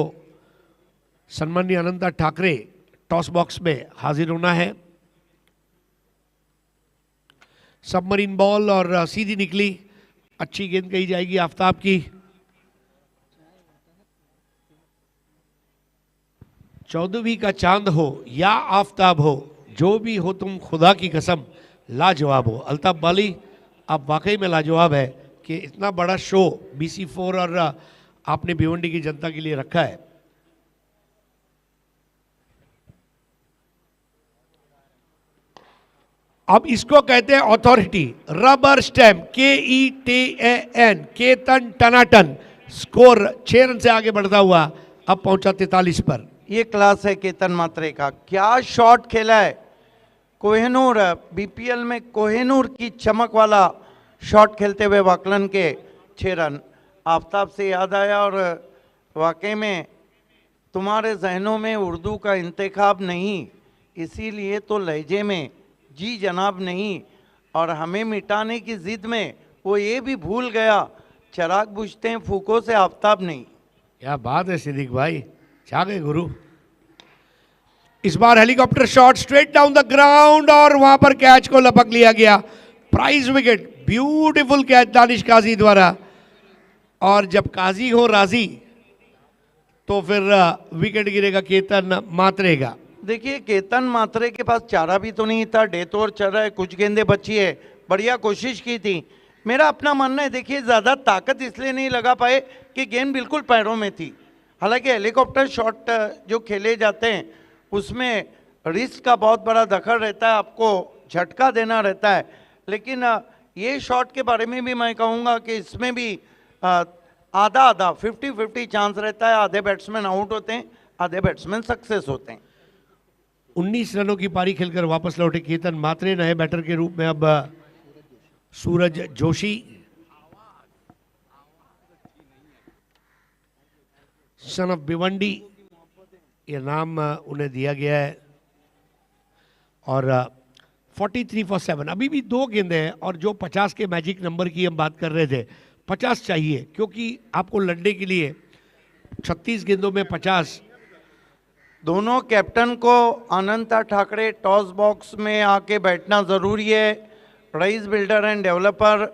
सम्माननीय अनंता ठाकरे टॉस बॉक्स में हाजिर होना है। सबमरीन बॉल और सीधी निकली, अच्छी गेंद कही जाएगी आफ्ताब की। 14वीं का चांद हो या आफ्ताब हो, जो भी हो तुम खुदा की कसम लाजवाब हो। अल्ताफ बाली, आप वाकई में लाजवाब है कि इतना बड़ा शो BC4 और आपने भिवंडी की जनता के लिए रखा है। अब इसको कहते हैं authority, rubber stamp, KETAN, Ketan टनाटन। स्कोर 6 रन से आगे बढ़ता हुआ अब पहुंचा 43 पर। ये क्लास है केतन म्हात्रे का, क्या शॉट खेला है। कोहिनूर, BPL में कोहिनूर की चमक वाला शॉट खेलते हुए वाकलन के 6 रन। आफ्ताब से याद आया, और वाकई में तुम्हारे जहनों में उर्दू का इंतखाब नहीं, इसीलिए तो लहजे में जी जनाब नहीं, और हमें मिटाने की जिद में वो ये भी भूल गया, चिराग बुझते हैं फूकों से आफ्ताब नहीं। क्या बात है सिद्दीक भाई, छा गए गुरु। इस बार helicopter shot straight down the ground और वहां पर कैच को लपक लिया गया। Prize wicket, beautiful catch Danish Qazi द्वारा। और जब काजी हो राजी तो फिर विकेट गिरेगा केतन म्हात्रे का। देखिए केतन म्हात्रे के पास चारा भी तो नहीं था, डेथ ओवर चल रहा है, कुछ गेंदें बची है, बढ़िया कोशिश की थी। मेरा अपना मानना है, देखिए ज़्यादा ताकत इसलिए नहीं लगा पाए कि गेंद बिल्कुल पैरों में थी। हालांकि हेलीकॉप्टर शॉट जो खेले जाते हैं उसमें रिस्क का बहुत बड़ा दखल रहता है, आपको झटका देना रहता है। लेकिन ये शॉट के बारे में भी मैं कहूँगा कि इसमें भी आधा आधा 50-50 चांस रहता है। आधे बैट्समैन आउट होते हैं, आधे बैट्समैन सक्सेस होते हैं। 19 रनों की पारी खेलकर वापस लौटे केतन म्हात्रे। नए बैटर के रूप में अब सूरज जोशी। सन ऑफ भिवंडी ये नाम उन्हें दिया गया है। और 43 फॉर 7, अभी भी 2 गेंदें हैं। और जो 50 के मैजिक नंबर की हम बात कर रहे थे, 50 चाहिए, क्योंकि आपको लड़ने के लिए 36 गेंदों में 50। दोनों कैप्टन को अनंता ठाकरे टॉस बॉक्स में आके बैठना ज़रूरी है। रईस बिल्डर एंड डेवलपर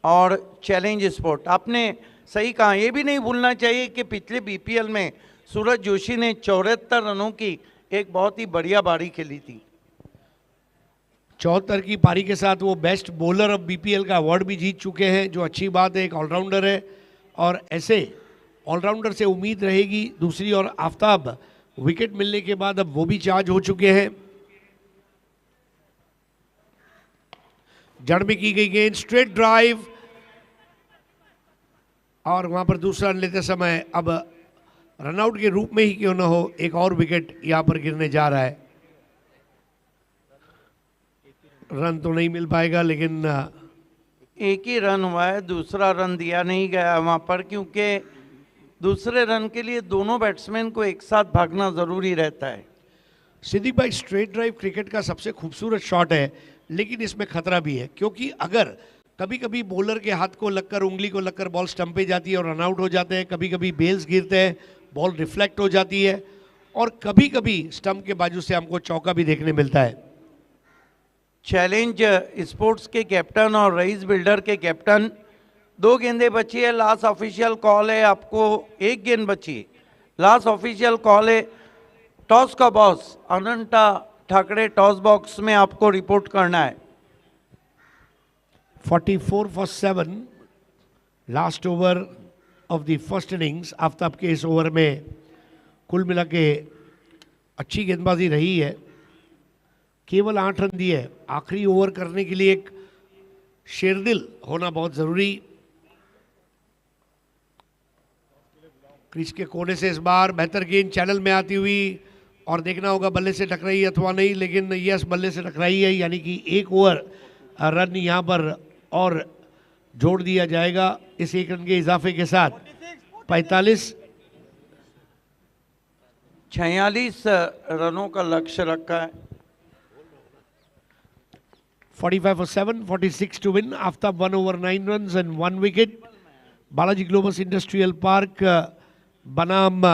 और चैलेंज स्पोर्ट, आपने सही कहा। ये भी नहीं भूलना चाहिए कि पिछले BPL में सूरज जोशी ने 74 रनों की एक बहुत ही बढ़िया बारी खेली थी। 74 की पारी के साथ वो बेस्ट बॉलर ऑफ बीपीएल का अवार्ड भी जीत चुके हैं, जो अच्छी बात है, एक ऑलराउंडर है। और ऐसे ऑलराउंडर से उम्मीद रहेगी दूसरी। और आफ्ताब विकेट मिलने के बाद अब वो भी चार्ज हो चुके हैं। जड़ में की गई गेंद, स्ट्रेट ड्राइव, और वहां पर दूसरा रन लेते समय अब रनआउट के रूप में ही क्यों ना हो, एक और विकेट यहां पर गिरने जा रहा है। रन तो नहीं मिल पाएगा, लेकिन एक ही रन हुआ है, दूसरा रन दिया नहीं गया वहां पर, क्योंकि दूसरे रन के लिए दोनों बैट्समैन को एक साथ भागना जरूरी रहता है। सिद्दीक भाई, स्ट्रेट ड्राइव क्रिकेट का सबसे खूबसूरत शॉट है, लेकिन इसमें खतरा भी है, क्योंकि अगर कभी कभी बॉलर के हाथ को लगकर, उंगली को लगकर बॉल स्टंप पे जाती है और रनआउट हो जाते हैं, कभी कभी बेल्स गिरते हैं, बॉल रिफ्लेक्ट हो जाती है, और कभी कभी स्टंप के बाजू से हमको चौका भी देखने मिलता है। चैलेंज स्पोर्ट्स के कैप्टन और रईस बिल्डर के कैप्टन, 2 गेंदें बची है, लास्ट ऑफिशियल कॉल है, आपको 1 गेंद बची, लास्ट ऑफिशियल कॉल है। टॉस का बॉस अनंता ठाकरे टॉस बॉक्स में आपको रिपोर्ट करना है। 44 for 7 last over of the first innings. Aftab के इस ओवर में कुल मिला के अच्छी गेंदबाजी रही है, केवल 8 रन दिए। आखिरी ओवर करने के लिए एक शेरदिल होना बहुत जरूरी। क्रीज के कोने से इस बार बेहतर गेंद चैनल में आती हुई, और देखना होगा बल्ले से टकराई अथवा नहीं, लेकिन यस, बल्ले से टकराई है, यानी कि 1 ओवर रन यहाँ पर और जोड़ दिया जाएगा इस 1 रन के इजाफे के साथ। 46 रनों का लक्ष्य रखा है। 45 for 7, 46 to win. Aftab 1 over 9 runs and 1 wicket. Balaji Globus Industrial Park बनाम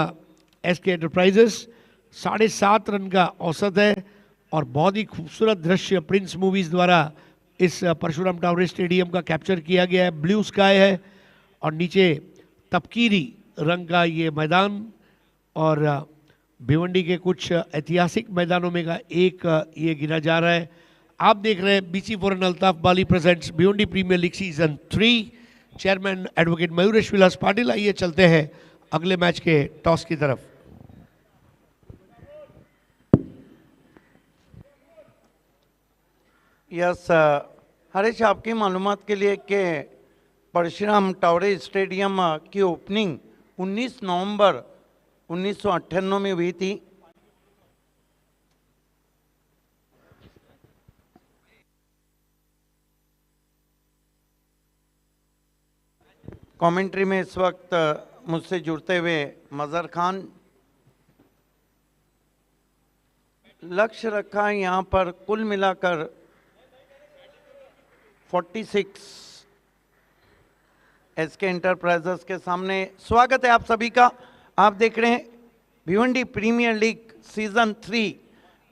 एसके एंटरप्राइजेस। 7.5 रन का औसत है, और बहुत ही खूबसूरत दृश्य प्रिंस मूवीज द्वारा इस परशुराम टावरे स्टेडियम का कैप्चर किया गया है। ब्लू स्काई है और नीचे तपकीरी रंग का ये मैदान, और भिवंडी के कुछ ऐतिहासिक मैदानों में का एक ये गिना जा रहा है। आप देख रहे हैं BC four and Altaf Bali presents Bhiwandi premier league season 3। Chairman advocate Mayuresh Vilas Patil. आइए चलते हैं अगले मैच के टॉस की तरफ। यस हरीश, आपकी मालूमात के लिए कि परशुराम टावरे स्टेडियम की ओपनिंग 19 नवंबर 1998 में हुई थी। कमेंट्री में इस वक्त मुझसे जुड़ते हुए मजहर खान। लक्ष्य रखा है यहाँ पर कुल मिलाकर 46 एसके एंटरप्राइजेस के सामने। स्वागत है आप सभी का। आप देख रहे हैं भिवंडी प्रीमियर लीग सीजन 3।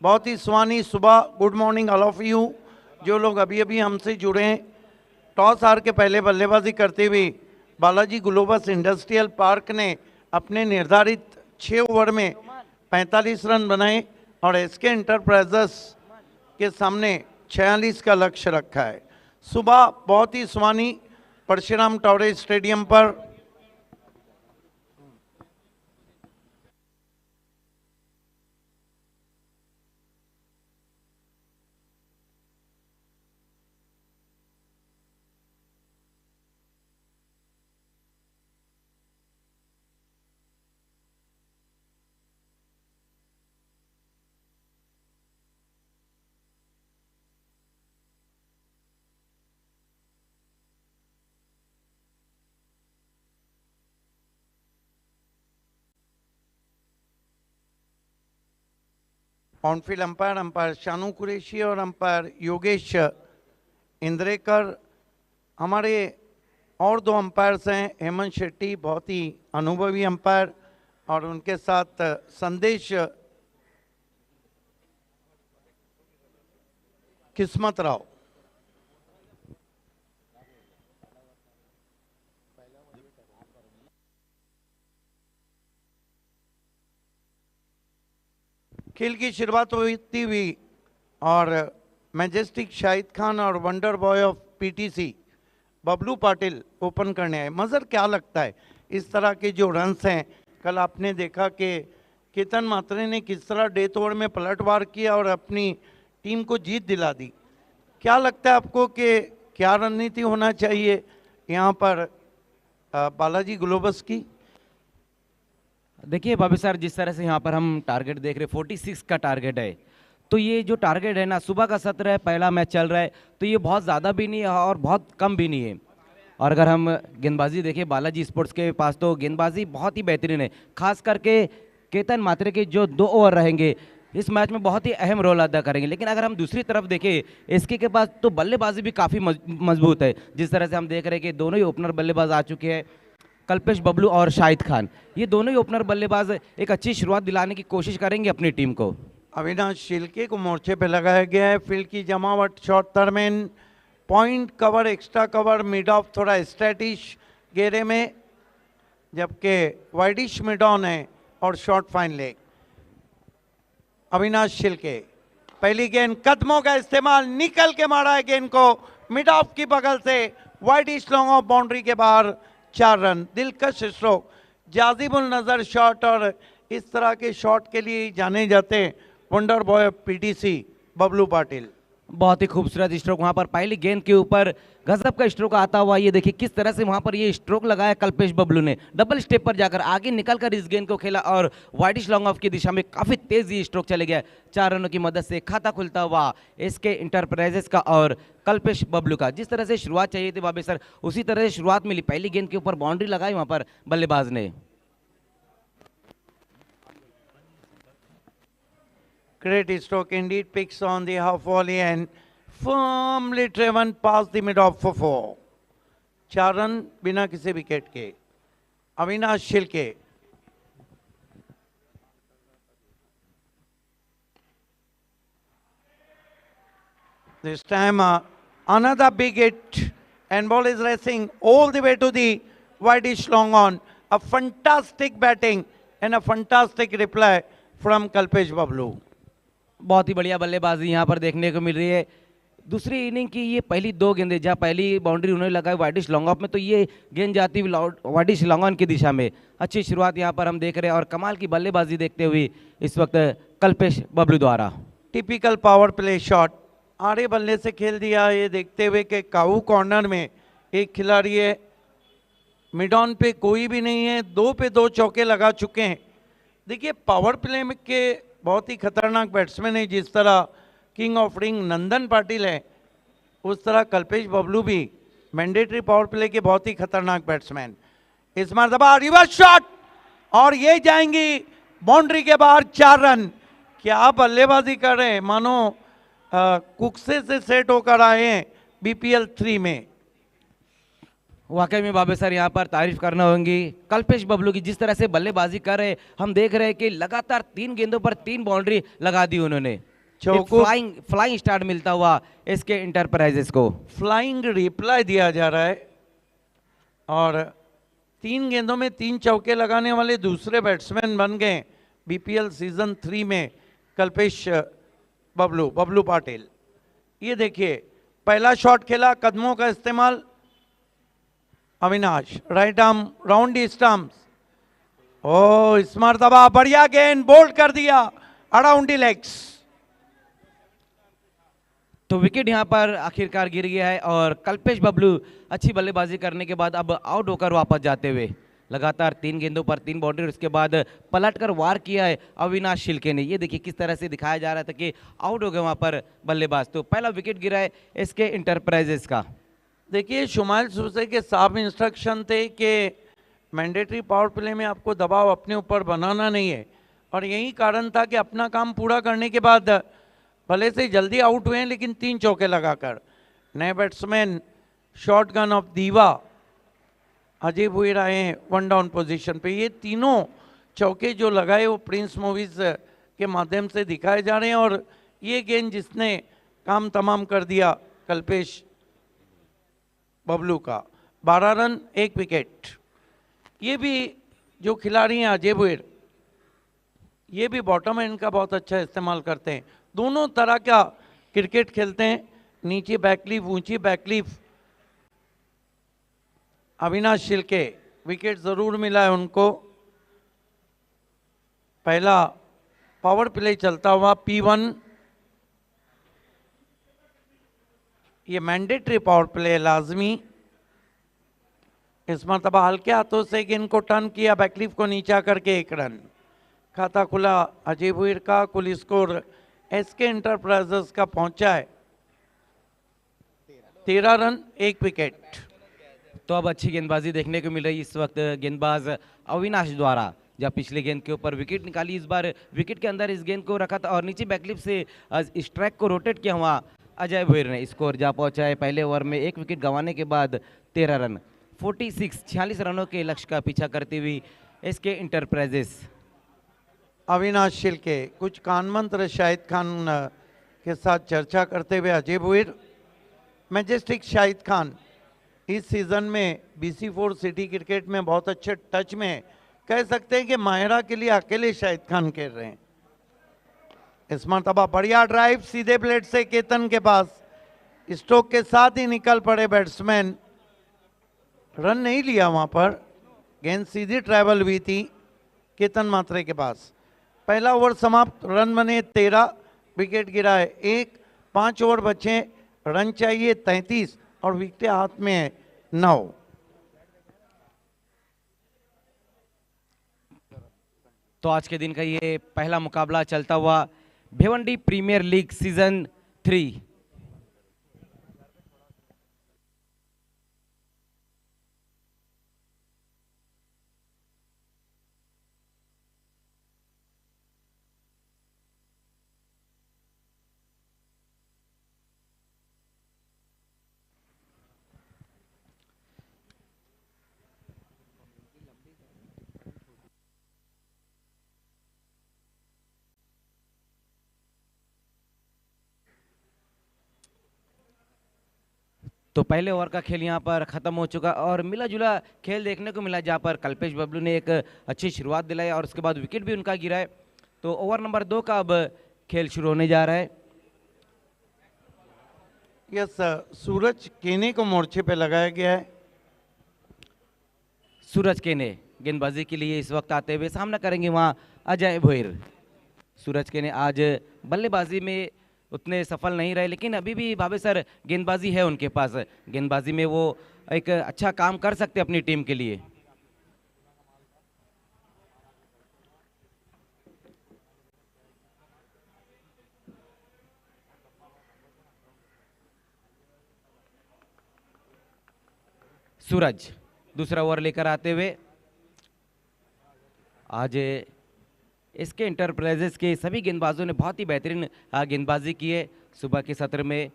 बहुत ही सुहानी सुबह। Good morning all of you जो लोग अभी अभी हमसे जुड़े हैं। टॉस हार के पहले बल्लेबाजी करते हुए बालाजी ग्लोबस इंडस्ट्रियल पार्क ने अपने निर्धारित 6 ओवर में 45 रन बनाए और एसके एंटरप्राइजेस के सामने 46 का लक्ष्य रखा है। सुबह बहुत ही सुहानी परशुराम टावरे स्टेडियम पर। ऑनफील्ड अंपायर शानू कुरैशी और अंपायर योगेश इंद्रेकर। हमारे और 2 अंपायर्स हैं, हेमंत शेट्टी बहुत ही अनुभवी अंपायर, और उनके साथ संदेश किस्मत राव। खेल की शुरुआत होती हुई और मैजेस्टिक शाहिद खान और wonder boy of PTC Bablu Patil open करने आए। मज़र क्या लगता है इस तरह के जो रन्स हैं? कल आपने देखा कि केतन मात्रे ने किस तरह डेथ ओवर में पलटवार किया और अपनी टीम को जीत दिला दी। क्या लगता है आपको कि क्या रणनीति होना चाहिए यहाँ पर बालाजी ग्लोबस की? देखिए बाबी सर, जिस तरह से यहाँ पर हम टारगेट देख रहे हैं 46 का टारगेट है, तो ये जो टारगेट है ना, सुबह का सत्र है, पहला मैच चल रहा है, तो ये बहुत ज़्यादा भी नहीं है और बहुत कम भी नहीं है। और अगर हम गेंदबाजी देखें बालाजी स्पोर्ट्स के पास, तो गेंदबाजी बहुत ही बेहतरीन है। खास करके केतन मात्रे के जो 2 ओवर रहेंगे इस मैच में बहुत ही अहम रोल अदा करेंगे। लेकिन अगर हम दूसरी तरफ देखें एसके के पास, तो बल्लेबाजी भी काफ़ी मजबूत है। जिस तरह से हम देख रहे हैं कि दोनों ही ओपनर बल्लेबाज आ चुके हैं, कल्पेश बबलू और शाहिद खान। ये दोनों ही ओपनर बल्लेबाज एक अच्छी शुरुआत दिलाने की कोशिश करेंगे अपनी टीम को। अविनाश शिल्के को मोर्चे पे लगाया गया है। फील्ड की जमावट, short third man, point cover, extra cover, mid off थोड़ा स्टैटिश घेरे में, जबकि वाइडिश मिड ऑन है और short fine leg. Avinash Shilke पहली गेंद, कदमों का इस्तेमाल, निकल के मारा है गेंद को मिड ऑफ की बगल से, वाइडिश लॉन्ग ऑफ बाउंड्री के बाहर, 4 रन। दिलकश स्ट्रोक, जाजिबुल नजर शॉट, और इस तरह के शॉट के लिए जाने जाते हैं wonder boy PTC Bablu Patil. बहुत ही खूबसूरत स्ट्रोक वहां पर पहली गेंद के ऊपर गजब का स्ट्रोक आता हुआ। ये देखिए किस तरह से वहां पर ये स्ट्रोक लगाया कल्पेश बबलू ने, डबल स्टेप पर जाकर आगे निकलकर इस गेंद को खेला और वाइडिश लॉन्ग ऑफ की दिशा में काफी तेज ये स्ट्रोक चले गया। 4 रनों की मदद से खाता खुलता हुआ इसके इंटरप्राइजेस का और कल्पेश बबलू का। जिस तरह से शुरुआत चाहिए थी बाबे सर, उसी तरह से शुरुआत मिली। पहली गेंद के ऊपर बाउंड्री लगाई वहां पर बल्लेबाज ने। Great stroke indeed, picks on the half volley and firmly driven past the mid off for 4. 4 run बिना किसी विकेट के। Avinash Shilke this time another big hit and ball is racing all the way to the widish long on. A fantastic batting and a fantastic reply from Kalpesh Bablu. बहुत ही बढ़िया बल्लेबाजी यहाँ पर देखने को मिल रही है। दूसरी इनिंग की ये पहली 2 गेंदें, जहाँ पहली बाउंड्री उन्होंने लगाई वाइडिश लॉन्ग ऑफ में, तो ये गेंद जाती हुई वाइडिश लॉन्ग ऑन की दिशा में। अच्छी शुरुआत यहाँ पर हम देख रहे हैं और कमाल की बल्लेबाजी देखते हुए इस वक्त कल्पेश बबलू द्वारा। टिपिकल पावर प्ले शॉट, आड़े बल्ले से खेल दिया। ये देखते हुए कि काऊ कॉर्नर में एक खिलाड़ी है, मिड ऑन पे कोई भी नहीं है, 2 पे 2 चौके लगा चुके हैं। देखिए पावर प्ले में के बहुत ही खतरनाक बैट्समैन है। जिस तरह किंग ऑफ रिंग नंदन पाटिल है, उस तरह कल्पेश बबलू भी मैंडेटरी पावर प्ले के बहुत ही खतरनाक बैट्समैन। इस मरतबा रिवर्स शॉट और ये जाएंगी बाउंड्री के बाहर, 4 रन। क्या बल्लेबाजी कर रहे हैं, मानो कुक्से से सेट होकर आए हैं बीपीएल 3 में। वाकई में बाबे सर यहाँ पर तारीफ करना होंगी कल्पेश बबलू की। जिस तरह से बल्लेबाजी कर रहे, हम देख रहे हैं कि लगातार 3 गेंदों पर 3 बाउंड्री लगा दी उन्होंने। फ्लाइंग स्टार्ट मिलता हुआ इसके इंटरप्राइजेस को। फ्लाइंग रिप्लाई दिया जा रहा है और 3 गेंदों में 3 चौके लगाने वाले दूसरे बैट्समैन बन गए बीपीएल सीजन 3 में कल्पेश बबलू पाटिल। ये देखिए पहला शॉट खेला, कदमों का इस्तेमाल, अविनाश राइट आर्म राउंड दी स्टंप्स। ओ इस मरतबा बढ़िया गेंद, बोल्ड कर दिया अराउंड दी लेग्स। तो विकेट यहाँ पर आखिरकार गिर गया है और कल्पेश बबलू अच्छी बल्लेबाजी करने के बाद अब आउट होकर वापस जाते हुए। लगातार 3 गेंदों पर 3 बाउंड्री, उसके बाद पलटकर वार किया है अविनाश शिल्के ने। ये देखिए किस तरह से दिखाया जा रहा था कि आउट हो गए वहाँ पर बल्लेबाज। तो पहला विकेट गिरा है इसके इंटरप्राइजेस का। देखिए शुमाइल सूसे के साफ इंस्ट्रक्शन थे कि मैंडेटरी पावर प्ले में आपको दबाव अपने ऊपर बनाना नहीं है, और यही कारण था कि अपना काम पूरा करने के बाद भले से जल्दी आउट हुए हैं लेकिन 3 चौके लगाकर। नए बैट्समैन शॉर्ट गन ऑफ दीवा अजय भुईर आए हैं 1 डाउन पोजीशन पे। ये तीनों चौके जो लगाए वो प्रिंस मूवीज के माध्यम से दिखाए जा रहे हैं, और ये गेंद जिसने काम तमाम कर दिया कल्पेश बबलू का। 12 रन 1 विकेट। ये भी जो खिलाड़ी हैं अजय भुईर, ये भी बॉटम एंड का बहुत अच्छा इस्तेमाल करते हैं। दोनों तरह का क्रिकेट खेलते हैं, नीचे बैकलीफ, ऊंची बैकलीफ। अविनाश शिल्के, विकेट जरूर मिला है उनको। पहला पावर प्ले चलता हुआ P1, ये मैंडेटरी पावर प्ले लाजमी। इस मरतबा हल्के हाथों से गेंद को टर्न किया, बैकलीफ को नीचा करके 1 रन। खाता खुला अजय भुईर का। कुल स्कोर SK एंटरप्राइजेस का पहुंचा है 13 रन 1 विकेट। तो अब अच्छी गेंदबाजी देखने को मिल रही है इस वक्त गेंदबाज अविनाश द्वारा। जब पिछले गेंद के ऊपर विकेट निकाली, इस बार विकेट के अंदर इस गेंद को रखा था और नीचे बैकलिप से इस ट्रैक को रोटेट किया हुआ अजय भुईर ने स्कोर जा पहुंचा है पहले ओवर में 1 विकेट गंवाने के बाद 13 रन। 46 रनों के लक्ष्य का पीछा करती हुई SK एंटरप्राइजेस। अविनाश शिल्के, कुछ कान मंत्र शाहिद खान के साथ चर्चा करते हुए अजय भुईर। मैजेस्टिक शाहिद खान इस सीजन में BC4 सिटी क्रिकेट में बहुत अच्छे टच में है। कह सकते हैं कि माहिरा के लिए अकेले शाहिद खान खेल रहे हैं। इस मरतबा बढ़िया ड्राइव सीधे प्लेट से केतन के पास, स्ट्रोक के साथ ही निकल पड़े बैट्समैन। रन नहीं लिया वहां पर, गेंद सीधी ट्रैवल हुई थी केतन मात्रे के पास। पहला ओवर समाप्त, रन बने 13, विकेट गिरा है 1। 5 ओवर बचे, रन चाहिए 33 और विकेट हाथ में है 9। तो आज के दिन का ये पहला मुकाबला चलता हुआ भिवंडी प्रीमियर लीग सीजन 3। तो पहले ओवर का खेल यहाँ पर खत्म हो चुका और मिला जुला खेल देखने को मिला, जहाँ पर कल्पेश बबलू ने एक अच्छी शुरुआत दिलाई और उसके बाद विकेट भी उनका गिरा है। तो ओवर नंबर 2 का अब खेल शुरू होने जा रहा है। यस, सूरज केने को मोर्चे पे लगाया गया है। सूरज केने गेंदबाजी के लिए इस वक्त आते हुए सामना करेंगे वहाँ अजय भुईर। सूरज केने आज बल्लेबाजी में उतने सफल नहीं रहे, लेकिन अभी भी भावे सर गेंदबाजी है उनके पास। गेंदबाजी में वो एक अच्छा काम कर सकते अपनी टीम के लिए। सूरज दूसरा ओवर लेकर आते हुए आज SK एंटरप्राइजेस के सभी गेंदबाजों ने बहुत ही बेहतरीन गेंदबाजी की है सुबह के सत्र में।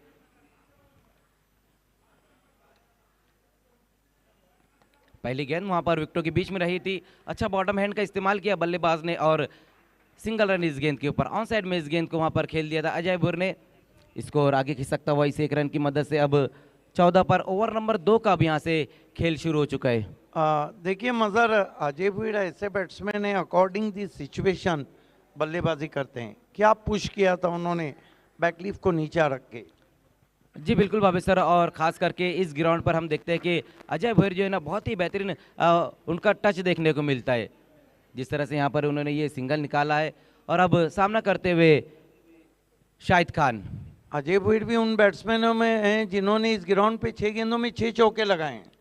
पहली गेंद वहां पर विकेटों के बीच में रही थी, अच्छा बॉटम हैंड का इस्तेमाल किया बल्लेबाज ने और सिंगल रन इस गेंद के ऊपर। ऑन साइड में इस गेंद को वहां पर खेल दिया था अजय भुईर ने। स्कोर आगे खिसकता हुआ इस 1 रन की मदद से अब 14 पर। ओवर नंबर 2 का अब यहाँ से खेल शुरू हो चुका है। देखिए मजर, अजय भुईर ऐसे बैट्समैन है अकॉर्डिंग दी सिचुएशन बल्लेबाजी करते हैं। क्या पुश किया था उन्होंने बैकलीफ को नीचा रख के। जी बिल्कुल भावे सर, और खास करके इस ग्राउंड पर हम देखते हैं कि अजय भुईर जो है ना बहुत ही बेहतरीन उनका टच देखने को मिलता है। जिस तरह से यहाँ पर उन्होंने ये सिंगल निकाला है और अब सामना करते हुए शाहिद खान। अजय भुईर भी उन बैट्समैनों में हैं जिन्होंने इस ग्राउंड पे 6 गेंदों में 6 चौके लगाए हैं।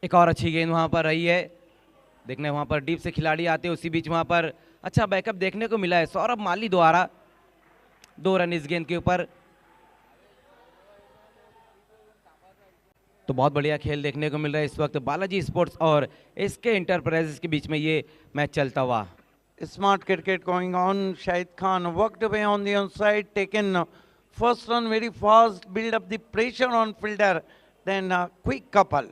एक और अच्छी गेंद वहां पर रही है, देखने वहां पर डीप से खिलाड़ी आते हैं, उसी बीच वहां पर अच्छा बैकअप देखने को मिला है सौरभ माली द्वारा। 2 रन इस गेंद के ऊपर। तो बहुत बढ़िया खेल देखने को मिल रहा है इस वक्त बालाजी स्पोर्ट्स और SK एंटरप्राइजेस के बीच में ये मैच चलता हुआ। Smart cricket going on. Shahid Khan worked away on the onside, taken first run very fast, build up the pressure on fielder, then a quick couple.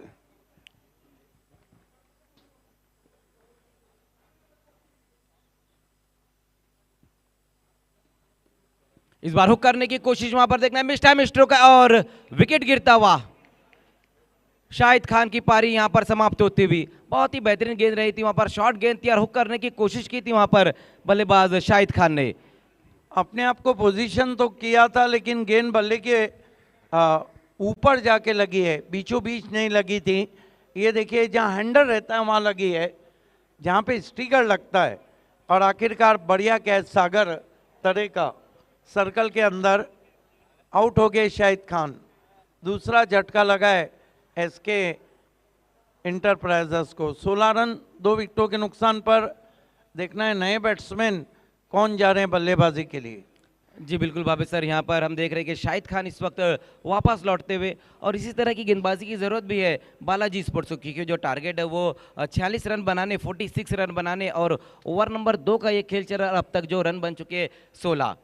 इस बार हुक करने की कोशिश वहां पर देखना है, मिस टाइम स्ट्रोक है और विकेट गिरता हुआ। शाहिद खान की पारी यहाँ पर समाप्त होती हुई, बहुत ही बेहतरीन गेंद रही थी, वहाँ पर शॉर्ट गेंद थी और हुक करने की कोशिश की थी वहाँ पर बल्लेबाज शाहिद खान ने। अपने आप को पोजीशन तो किया था, लेकिन गेंद बल्ले के ऊपर जाके लगी है, बीचों बीच नहीं लगी थी। ये देखिए जहाँ हैंडल रहता है वहाँ लगी है, जहाँ पे स्टिकर लगता है। और आखिरकार बढ़िया कैच सागर तरे का सर्कल के अंदर, आउट हो गए शाहिद खान। दूसरा झटका लगा है एसके इंटरप्राइजेस को। 16 रन 2 विकेटों के नुकसान पर। देखना है नए बैट्समैन कौन जा रहे हैं बल्लेबाजी के लिए। जी बिल्कुल भाभी सर, यहाँ पर हम देख रहे हैं कि शाहिद खान इस वक्त वापस लौटते हुए, और इसी तरह की गेंदबाजी की ज़रूरत भी है बालाजी स्पोर्ट्स को, क्योंकि जो टारगेट है वो 46 रन बनाने, 46 रन बनाने, और ओवर नंबर 2 का ये खेल चल रहा है। अब तक जो रन बन चुके हैं 16।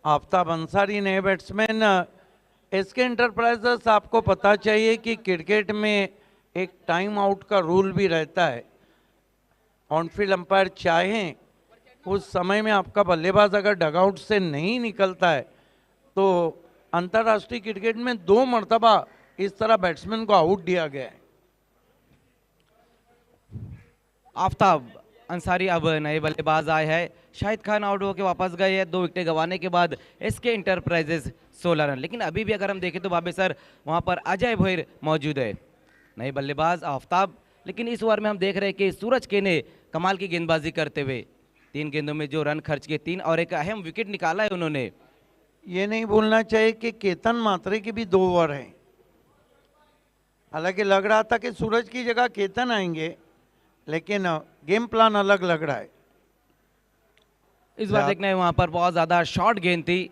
आफ्ताब अंसारी नए बैट्समैन। एसके इंटरप्राइजेस, आपको पता चाहिए कि क्रिकेट में एक टाइम आउट का रूल भी रहता है। ऑनफील्ड अंपायर चाहें उस समय में आपका बल्लेबाज अगर डगआउट से नहीं निकलता है तो अंतर्राष्ट्रीय क्रिकेट में 2 मरतबा इस तरह बैट्समैन को आउट दिया गया है। आफ्ताब अंसारी अब नए बल्लेबाज आए हैं। शाहिद खान आउट होकर वापस गए हैं 2 विकेटें गंवाने के बाद। SK Enterprises 16 run. लेकिन अभी भी अगर हम देखें तो भाभी सर, वहाँ पर अजय भोईर मौजूद है, नए बल्लेबाज आफ्ताब। लेकिन इस ओवर में हम देख रहे हैं कि सूरज के ने कमाल की गेंदबाजी करते हुए 3 गेंदों में जो रन खर्च किए 3 और एक अहम विकेट निकाला है उन्होंने। ये नहीं भूलना चाहिए कि केतन मात्रे के भी 2 ओवर हैं। हालांकि लग रहा था कि सूरज की जगह केतन आएंगे, लेकिन गेम प्लान अलग लग रहा है। इस बार देखना है वहां पर बहुत ज्यादा शॉर्ट गेंद थी,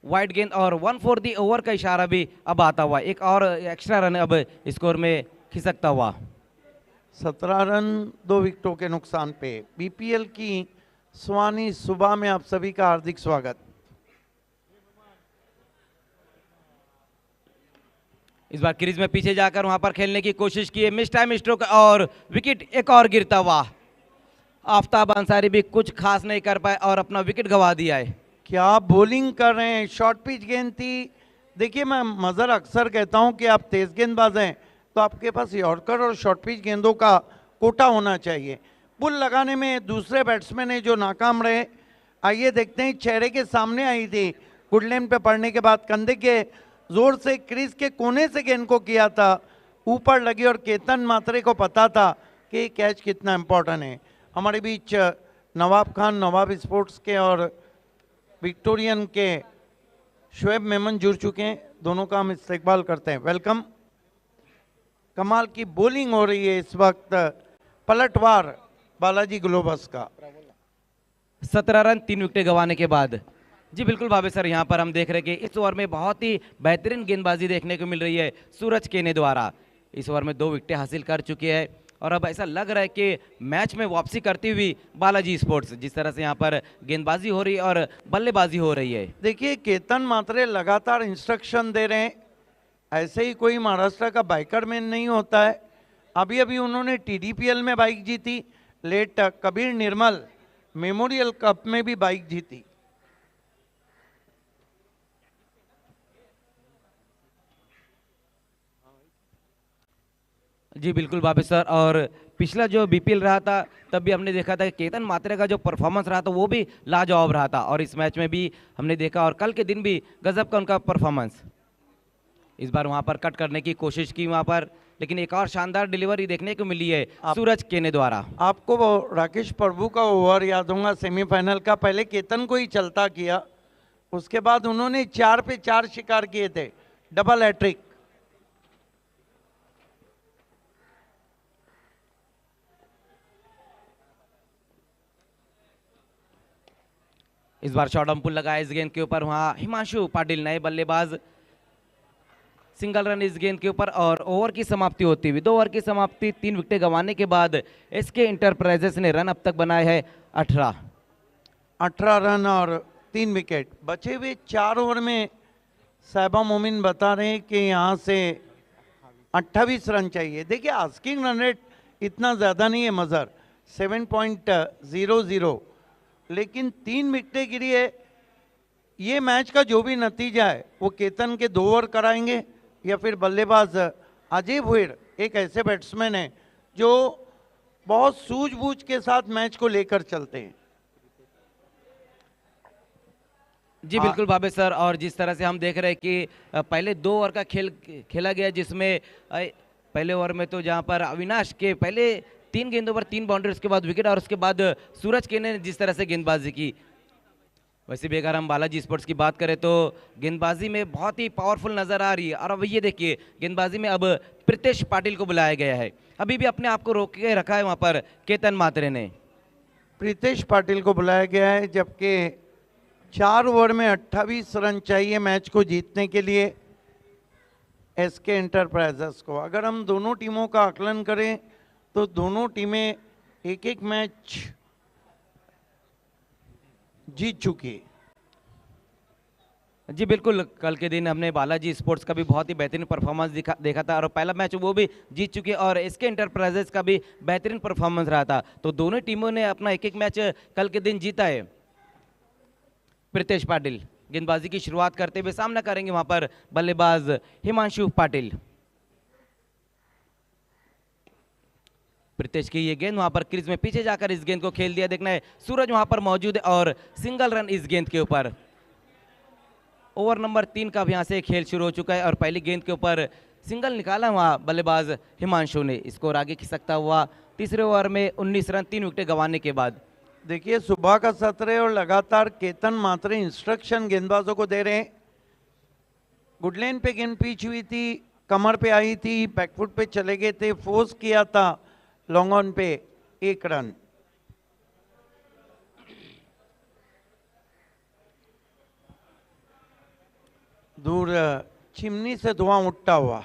वाइड गेंद, और 1 for the ओवर का इशारा भी अब आता हुआ, एक और एक्स्ट्रा रन अब स्कोर में खिसकता हुआ। 17 रन 2 विकेटों के नुकसान पे। बीपीएल की सुहानी सुबह में आप सभी का हार्दिक स्वागत। इस बार क्रीज में पीछे जाकर वहां पर खेलने की कोशिश की है, मिस टाइम स्ट्रोक और विकेट एक और गिरता हुआ। आफ्ताब अंसारी भी कुछ खास नहीं कर पाए और अपना विकेट गंवा दिया है। क्या बॉलिंग कर रहे हैं, शॉर्ट पिच गेंद थी। देखिए मैं मजर अक्सर कहता हूं कि आप तेज गेंदबाज हैं तो आपके पास यॉर्कर और शॉर्ट पिच गेंदों का कोटा होना चाहिए। पुल लगाने में दूसरे बैट्समैन है जो नाकाम रहे। आइए देखते हैं, चेहरे के सामने आई थी, गुडलैंड पे पड़ने के बाद कंधे के जोर से क्रीज के कोने से गेंद को किया था, ऊपर लगी और केतन मात्रे को पता था कि कैच कितना इम्पोर्टेंट है। हमारे बीच नवाब खान, नवाब स्पोर्ट्स के और विक्टोरियन के शुएब मेमन जुड़ चुके हैं, दोनों का हम इस्तेकबाल करते हैं। वेलकम। कमाल की बॉलिंग हो रही है इस वक्त, पलटवार बालाजी ग्लोबस का। 17 रन 3 विकेटें गंवाने के बाद। जी बिल्कुल भाभी सर, यहाँ पर हम देख रहे हैं कि इस ओवर में बहुत ही बेहतरीन गेंदबाजी देखने को मिल रही है सूरज केने द्वारा। इस ओवर में 2 विकेटें हासिल कर चुके हैं और अब ऐसा लग रहा है कि मैच में वापसी करती हुई बालाजी स्पोर्ट्स, जिस तरह से यहाँ पर गेंदबाजी हो रही है और बल्लेबाजी हो रही है। देखिए केतन मात्रे लगातार इंस्ट्रक्शन दे रहे हैं, ऐसे ही कोई महाराष्ट्र का बाइकर मैन नहीं होता है। अभी अभी उन्होंने TDPL में बाइक जीती, लेट कबीर निर्मल मेमोरियल कप में भी बाइक जीती। जी बिल्कुल भाभी सर, और पिछला जो BPL रहा था तब भी हमने देखा था कि केतन मात्रे का जो परफॉर्मेंस रहा था वो भी लाजवाब रहा था, और इस मैच में भी हमने देखा, और कल के दिन भी गजब का उनका परफॉर्मेंस। इस बार वहां पर कट करने की कोशिश की वहां पर, लेकिन एक और शानदार डिलीवरी देखने को मिली है सूरज केने द्वारा। आपको वो राकेश प्रभु का ओवर याद होगा सेमीफाइनल का, पहले केतन को ही चलता किया, उसके बाद उन्होंने 4 पे 4 शिकार किए थे, डबल हैट्रिक। इस बार शॉर्ट पुल लगाया इस गेंद के ऊपर, वहां हिमांशु पाटिल नए बल्लेबाज, सिंगल रन इस गेंद के ऊपर, और ओवर की समाप्ति होती हुई 2 ओवर की समाप्ति 3 विकेटें गंवाने के बाद एसके इंटरप्राइजेस ने रन अब तक बनाए हैं 18 रन और 3 विकेट। बचे हुए 4 ओवर में साहिबा मोमिन बता रहे हैं कि यहाँ से 28 रन चाहिए। देखिए आस्किंग रन रेट इतना ज़्यादा नहीं है मज़र, 7.00, लेकिन 3 विकेटें गिरी है। ये मैच का जो भी नतीजा है वो केतन के 2 ओवर कराएंगे या फिर बल्लेबाज अजय भुईर एक ऐसे बैट्समैन हैं जो बहुत सूझबूझ के साथ मैच को लेकर चलते हैं। जी बिल्कुल भावे सर, और जिस तरह से हम देख रहे हैं कि पहले 2 ओवर का खेल खेला गया, जिसमें पहले ओवर में तो जहां पर अविनाश के पहले 3 गेंदों पर 3 बाउंड्री, उसके बाद विकेट, और उसके बाद सूरज के ने जिस तरह से गेंदबाजी की। वैसे भी अगर हम बालाजी स्पोर्ट्स की बात करें तो गेंदबाजी में बहुत ही पावरफुल नजर आ रही है। और अब ये देखिए गेंदबाजी में अब प्रीतेश पाटिल को बुलाया गया है। अभी भी अपने आप को रोक के रखा है वहां पर केतन मात्रे ने। प्रीतेश पाटिल को बुलाया गया है, जबकि 4 ओवर में 28 रन चाहिए मैच को जीतने के लिए एसके एंटरप्राइजेस को। अगर हम दोनों टीमों का आकलन करें तो दोनों टीमें एक एक मैच जीत चुकी। जी बिल्कुल, कल के दिन हमने बालाजी स्पोर्ट्स का भी बहुत ही बेहतरीन परफॉर्मेंस देखा था, और पहला मैच वो भी जीत चुकी है, और एसके एंटरप्राइजेस का भी बेहतरीन परफॉर्मेंस रहा था। तो दोनों टीमों ने अपना एक एक मैच कल के दिन जीता है। प्रीतेश पाटिल गेंदबाजी की शुरुआत करते हुए सामना करेंगे वहां पर बल्लेबाज हिमांशु पाटिल। प्रीतेश की ये गेंद वहां पर क्रीज में पीछे जाकर इस गेंद को खेल दिया। देखना है सूरज वहां पर मौजूद है और सिंगल रन इस गेंद के ऊपर। ओवर नंबर 3 का भी यहां से खेल शुरू हो चुका है और पहली गेंद के ऊपर सिंगल निकाला वहां बल्लेबाज हिमांशु ने। स्कोर आगे खिसकता हुआ तीसरे ओवर में 19 रन 3 विकेट गंवाने के बाद। देखिए सुबह का सत्र है और लगातार केतन मात्रे इंस्ट्रक्शन गेंदबाजों को दे रहे हैं। गुडलेन पे गेंद पिच हुई थी, कमर पे आई थी, बैकफुट पे चले गए थे, फोर्स किया था लॉन्ग ऑन पे 1 रन। दूर चिमनी से धुआं उठता हुआ।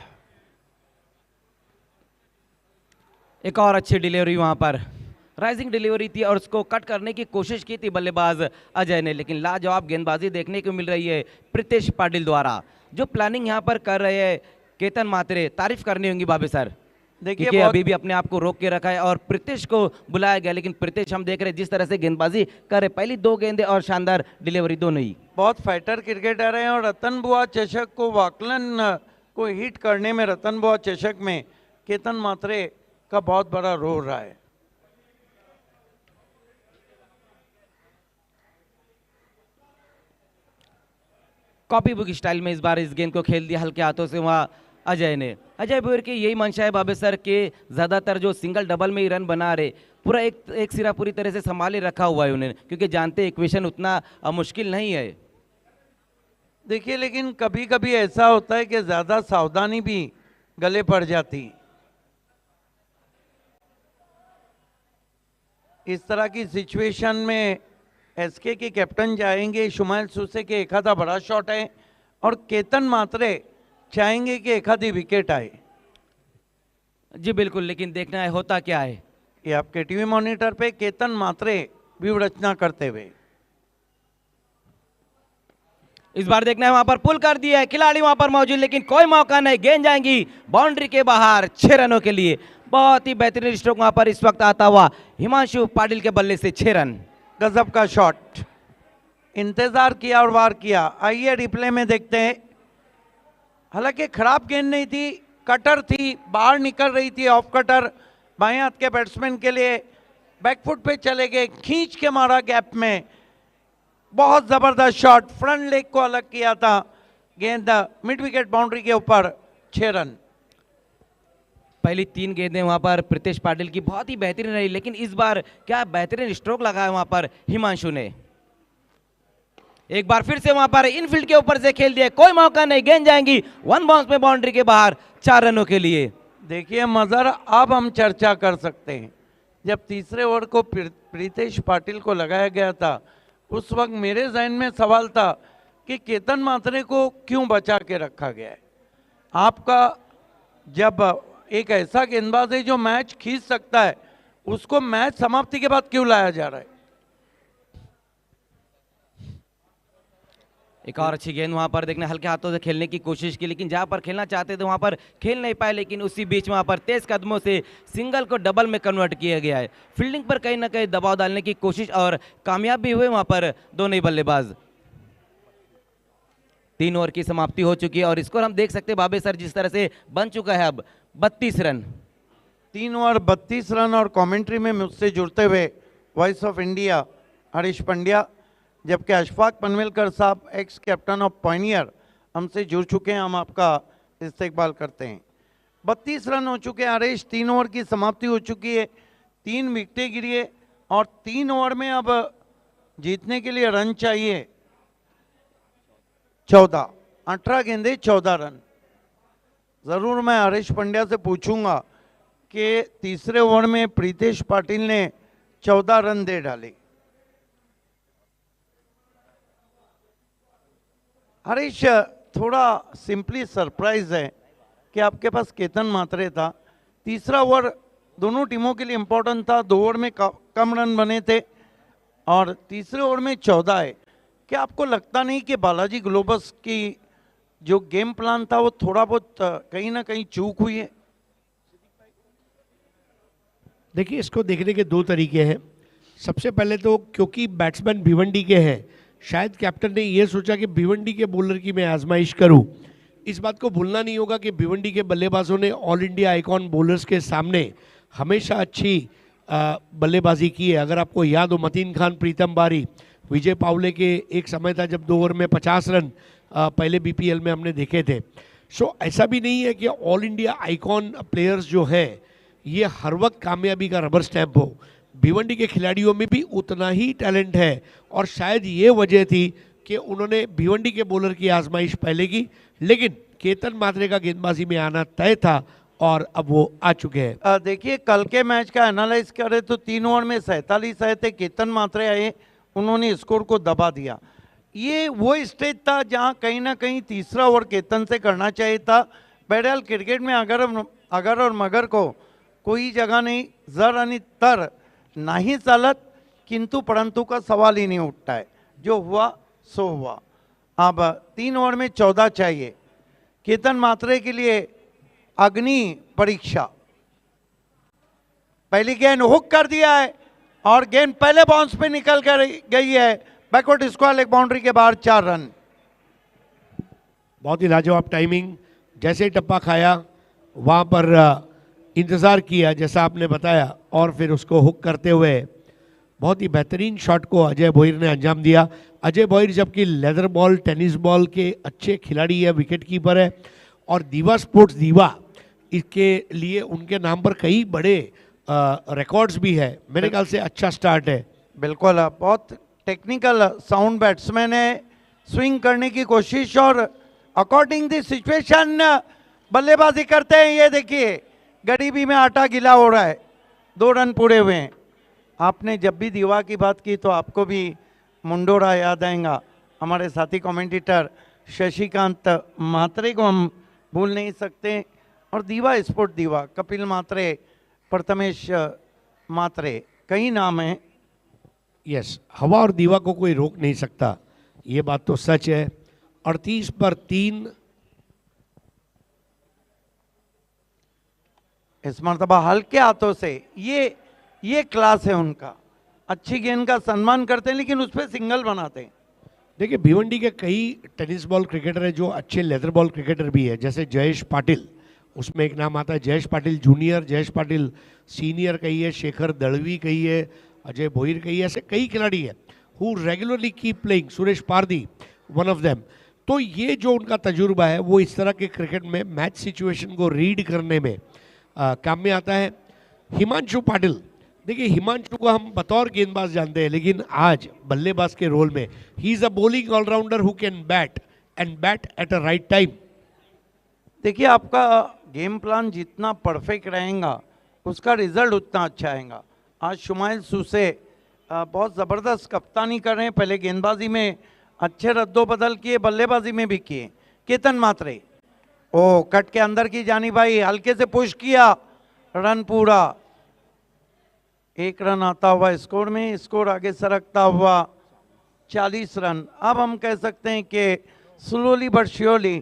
एक और अच्छी डिलीवरी वहां पर, राइजिंग डिलीवरी थी और उसको कट करने की कोशिश की थी बल्लेबाज अजय ने, लेकिन लाजवाब गेंदबाजी देखने को मिल रही है प्रीतेश पाटिल द्वारा। जो प्लानिंग यहां पर कर रहे हैं केतन मात्रे, तारीफ करनी होंगी बाबे सर। देखिए अभी भी अपने आप को रोक के रखा है और प्रीतेश को बुलाया गया, लेकिन प्रीतेश हम देख रहे हैं जिस तरह से गेंदबाजी कर रहे, पहली 2 गेंदें और शानदार डिलीवरी दोनों ही। बहुत फाइटर क्रिकेटर हैं और रतन बुआ चषक को वाकलन को हिट करने में, रतन बुआ चषक में केतन मात्रे का बहुत बड़ा रोल रहा है। कॉपी बुक स्टाइल में इस बार इस गेंद को खेल दिया हल्के हाथों से वहां अजय ने। अजय भुईर की यही मंशा है बाबे सर के, ज्यादातर जो सिंगल डबल में ही रन बना रहे, पूरा एक सिरा पूरी तरह से संभाले रखा हुआ है उन्हें, क्योंकि जानते इक्वेशन उतना मुश्किल नहीं है। देखिए लेकिन कभी कभी ऐसा होता है कि ज्यादा सावधानी भी गले पड़ जाती। इस तरह की सिचुएशन में एसके के कैप्टन जाएंगे, शुमाइल सूसे के एक आधा बड़ा शॉट है और केतन मात्रे चाहेंगे कि एक आधी विकेट आए। जी बिल्कुल, लेकिन देखना है होता क्या है। ये आपके टीवी मॉनिटर पे केतन मात्रे व्यूह करते हुए इस बार देखना है वहां पर पुल कर दिया है खिलाड़ी वहां पर मौजूद, लेकिन कोई मौका नहीं, गेंद जाएंगी बाउंड्री के बाहर 6 रनों के लिए। बहुत ही बेहतरीन स्ट्रोक वहां पर इस वक्त आता हुआ हिमांशु पाटिल के बल्ले से 6 रन। गजब का शॉट, इंतजार किया और वार किया। आइए रिप्ले में देखते हैं। हालांकि खराब गेंद नहीं थी, कटर थी, बाहर निकल रही थी, ऑफ कटर बाएं हाथ के बैट्समैन के लिए। बैकफुट पे चले गए, खींच के मारा गैप में, बहुत जबरदस्त शॉट, फ्रंट लेग को अलग किया था, गेंद मिड विकेट बाउंड्री के ऊपर, 6 रन। पहली 3 गेंदें वहां पर प्रीतेश पाटिल की बहुत ही बेहतरीन रही, लेकिन इस बार क्या बेहतरीन स्ट्रोक लगाया वहां पर हिमांशु ने। एक बार फिर से वहां पर इनफील्ड के ऊपर से खेल दिया, कोई मौका नहीं, गेंद जाएंगी 1 बाउंस में बाउंड्री के बाहर 4 रनों के लिए। देखिए मजर, अब हम चर्चा कर सकते हैं। जब तीसरे ओवर को प्रीतेश पाटिल को लगाया गया था, उस वक्त मेरे जहन में सवाल था कि केतन मात्रे को क्यों बचा के रखा गया है। आपका जब एक ऐसा गेंदबाज है जो मैच खींच सकता है, उसको मैच समाप्ति के बाद क्यों लाया जा रहा है। एक और अच्छी गेंद वहां पर देखने, हल्के हाथों से खेलने की कोशिश की, लेकिन जहां पर खेलना चाहते थे वहां पर खेल नहीं पाए, लेकिन उसी बीच वहां पर तेज कदमों से सिंगल को डबल में कन्वर्ट किया गया है। फील्डिंग पर कहीं ना कहीं दबाव डालने की कोशिश और कामयाब भी हुए वहां पर दोनों ही बल्लेबाज। 3 ओवर की समाप्ति हो चुकी है और स्कोर हम देख सकते हैं बाबे सर जिस तरह से बन चुका है अब 32 रन। 3 over 32 run. और कमेंट्री में मुझसे जुड़ते हुए voice of India Harish Pandya, जबकि अशफाक पनवेलकर साहब एक्स कैप्टन ऑफ पायनियर हमसे जुड़ चुके हैं। हम आपका इस्तेकबाल करते हैं। 32 रन हो चुके हैं हरीश, 3 ओवर की समाप्ति हो चुकी है, 3 विकेटें गिरी है और 3 ओवर में अब जीतने के लिए रन चाहिए 14। 18 गेंदे 14 रन। ज़रूर मैं हरीश पंड्या से पूछूंगा कि तीसरे ओवर में प्रीतेश पाटिल ने 14 रन दे डाले। हरीश, थोड़ा सिंपली सरप्राइज है कि आपके पास केतन मात्रे था। तीसरा ओवर दोनों टीमों के लिए इंपॉर्टेंट था, 2 ओवर में कम रन बने थे और तीसरे ओवर में 14 है। क्या आपको लगता नहीं कि बालाजी ग्लोबस की जो गेम प्लान था वो थोड़ा बहुत कहीं ना कहीं चूक हुई है? देखिए, इसको देखने के 2 तरीके हैं। सबसे पहले तो क्योंकि बैट्समैन भिवंडी के हैं, शायद कैप्टन ने ये सोचा कि भिवंडी के बॉलर की मैं आजमाइश करूं। इस बात को भूलना नहीं होगा कि भिवंडी के बल्लेबाजों ने ऑल इंडिया आइकॉन बॉलर्स के सामने हमेशा अच्छी बल्लेबाजी की है। अगर आपको याद हो, मतीन खान, प्रीतम बारी, विजय पावले के एक समय था जब 2 ओवर में 50 रन पहले बीपीएल में हमने देखे थे। सो ऐसा भी नहीं है कि ऑल इंडिया आइकॉन प्लेयर्स जो हैं ये हर वक्त कामयाबी का रबर स्टैंप हो। भिवंडी के खिलाड़ियों में भी उतना ही टैलेंट है और शायद ये वजह थी कि उन्होंने भिवंडी के बॉलर की आजमाइश पहले की, लेकिन केतन मात्रे का गेंदबाजी में आना तय था और अब वो आ चुके हैं। देखिए, कल के मैच का एनालाइज करें तो 3 ओवर में 47 आए थे, केतन मात्रे आए, उन्होंने स्कोर को दबा दिया। ये वो स्टेज था जहां कहीं ना कहीं तीसरा ओवर केतन से करना चाहिए था। बहरहाल क्रिकेट में अगर और मगर को कोई जगह नहीं, जर आणि तर नहीं चालत, किंतु परंतु का सवाल ही नहीं उठता है। जो हुआ सो हुआ। अब 3 ओवर में 14 चाहिए केतन मात्रे के लिए। अग्नि परीक्षा, पहली गेंद हुक कर दिया है और गेंद पहले बाउंस पे निकल कर गई है। बैकवर्ड स्क्वायर लेग बाउंड्री के बाहर 4 रन। बहुत ही लाजवाब टाइमिंग। जैसे ही टप्पा खाया वहाँ पर इंतज़ार किया जैसा आपने बताया और फिर उसको हुक करते हुए बहुत ही बेहतरीन शॉट को अजय भोईर ने अंजाम दिया। अजय भोईर जबकि लेदर बॉल, टेनिस बॉल के अच्छे खिलाड़ी है, विकेट कीपर है और दीवा स्पोर्ट्स दीवा, इसके लिए उनके नाम पर कई बड़े रिकॉर्ड्स भी है। मेरे ख्याल से अच्छा स्टार्ट है। बिल्कुल, बहुत टेक्निकल साउंड बैट्समैन है, स्विंग करने की कोशिश और अकॉर्डिंग द सिचुएशन बल्लेबाजी करते हैं। ये देखिए, गरीबी में आटा गीला हो रहा है, 2 रन पूरे हुए हैं। आपने जब भी दीवा की बात की तो आपको भी मुंडोरा याद आएगा। हमारे साथी कमेंटेटर शशिकांत मात्रे को हम भूल नहीं सकते और दीवा स्पोर्ट दीवा, कपिल मात्रे, प्रथमेश मात्रे, कई नाम हैं। यस, हवा और दीवा को कोई रोक नहीं सकता, ये बात तो सच है। 38 पर 3। इस मरतबा हल्के हाथों से, ये क्लास है उनका। अच्छी गेंद का सम्मान करते हैं लेकिन उस पर सिंगल बनाते हैं। देखिए, भिवंडी के कई टेनिस बॉल क्रिकेटर है जो अच्छे लेदर बॉल क्रिकेटर भी है, जैसे जयेश पाटिल, उसमें एक नाम आता है जयेश पाटिल जूनियर, जयेश पाटिल सीनियर कही है, शेखर दड़वी कही है, अजय भोईर कही है, ऐसे कई खिलाड़ी है who regularly keep playing, Suresh Pardi one of them. तो ये जो उनका तजुर्बा है वो इस तरह के क्रिकेट में मैच सिचुएशन को रीड करने में काम में आता है। हिमांशु पाटिल, देखिए हिमांशु को हम बतौर गेंदबाज जानते हैं लेकिन आज बल्लेबाज के रोल में he is a bowling all rounder who can bat and bat at a right time. देखिए, आपका गेम प्लान जितना परफेक्ट रहेगा उसका रिजल्ट उतना अच्छा आएगा। आज शुमाइल सूसे बहुत ज़बरदस्त कप्तानी कर रहे हैं, पहले गेंदबाजी में अच्छे रद्दोबदल किए, बल्लेबाजी में भी किए। केतन मात्रे, ओ कट के अंदर की जानी भाई, हल्के से पुश किया, रन पूरा। 1 रन आता हुआ स्कोर में, स्कोर आगे सरकता हुआ 40 रन। अब हम कह सकते हैं कि slowly but surely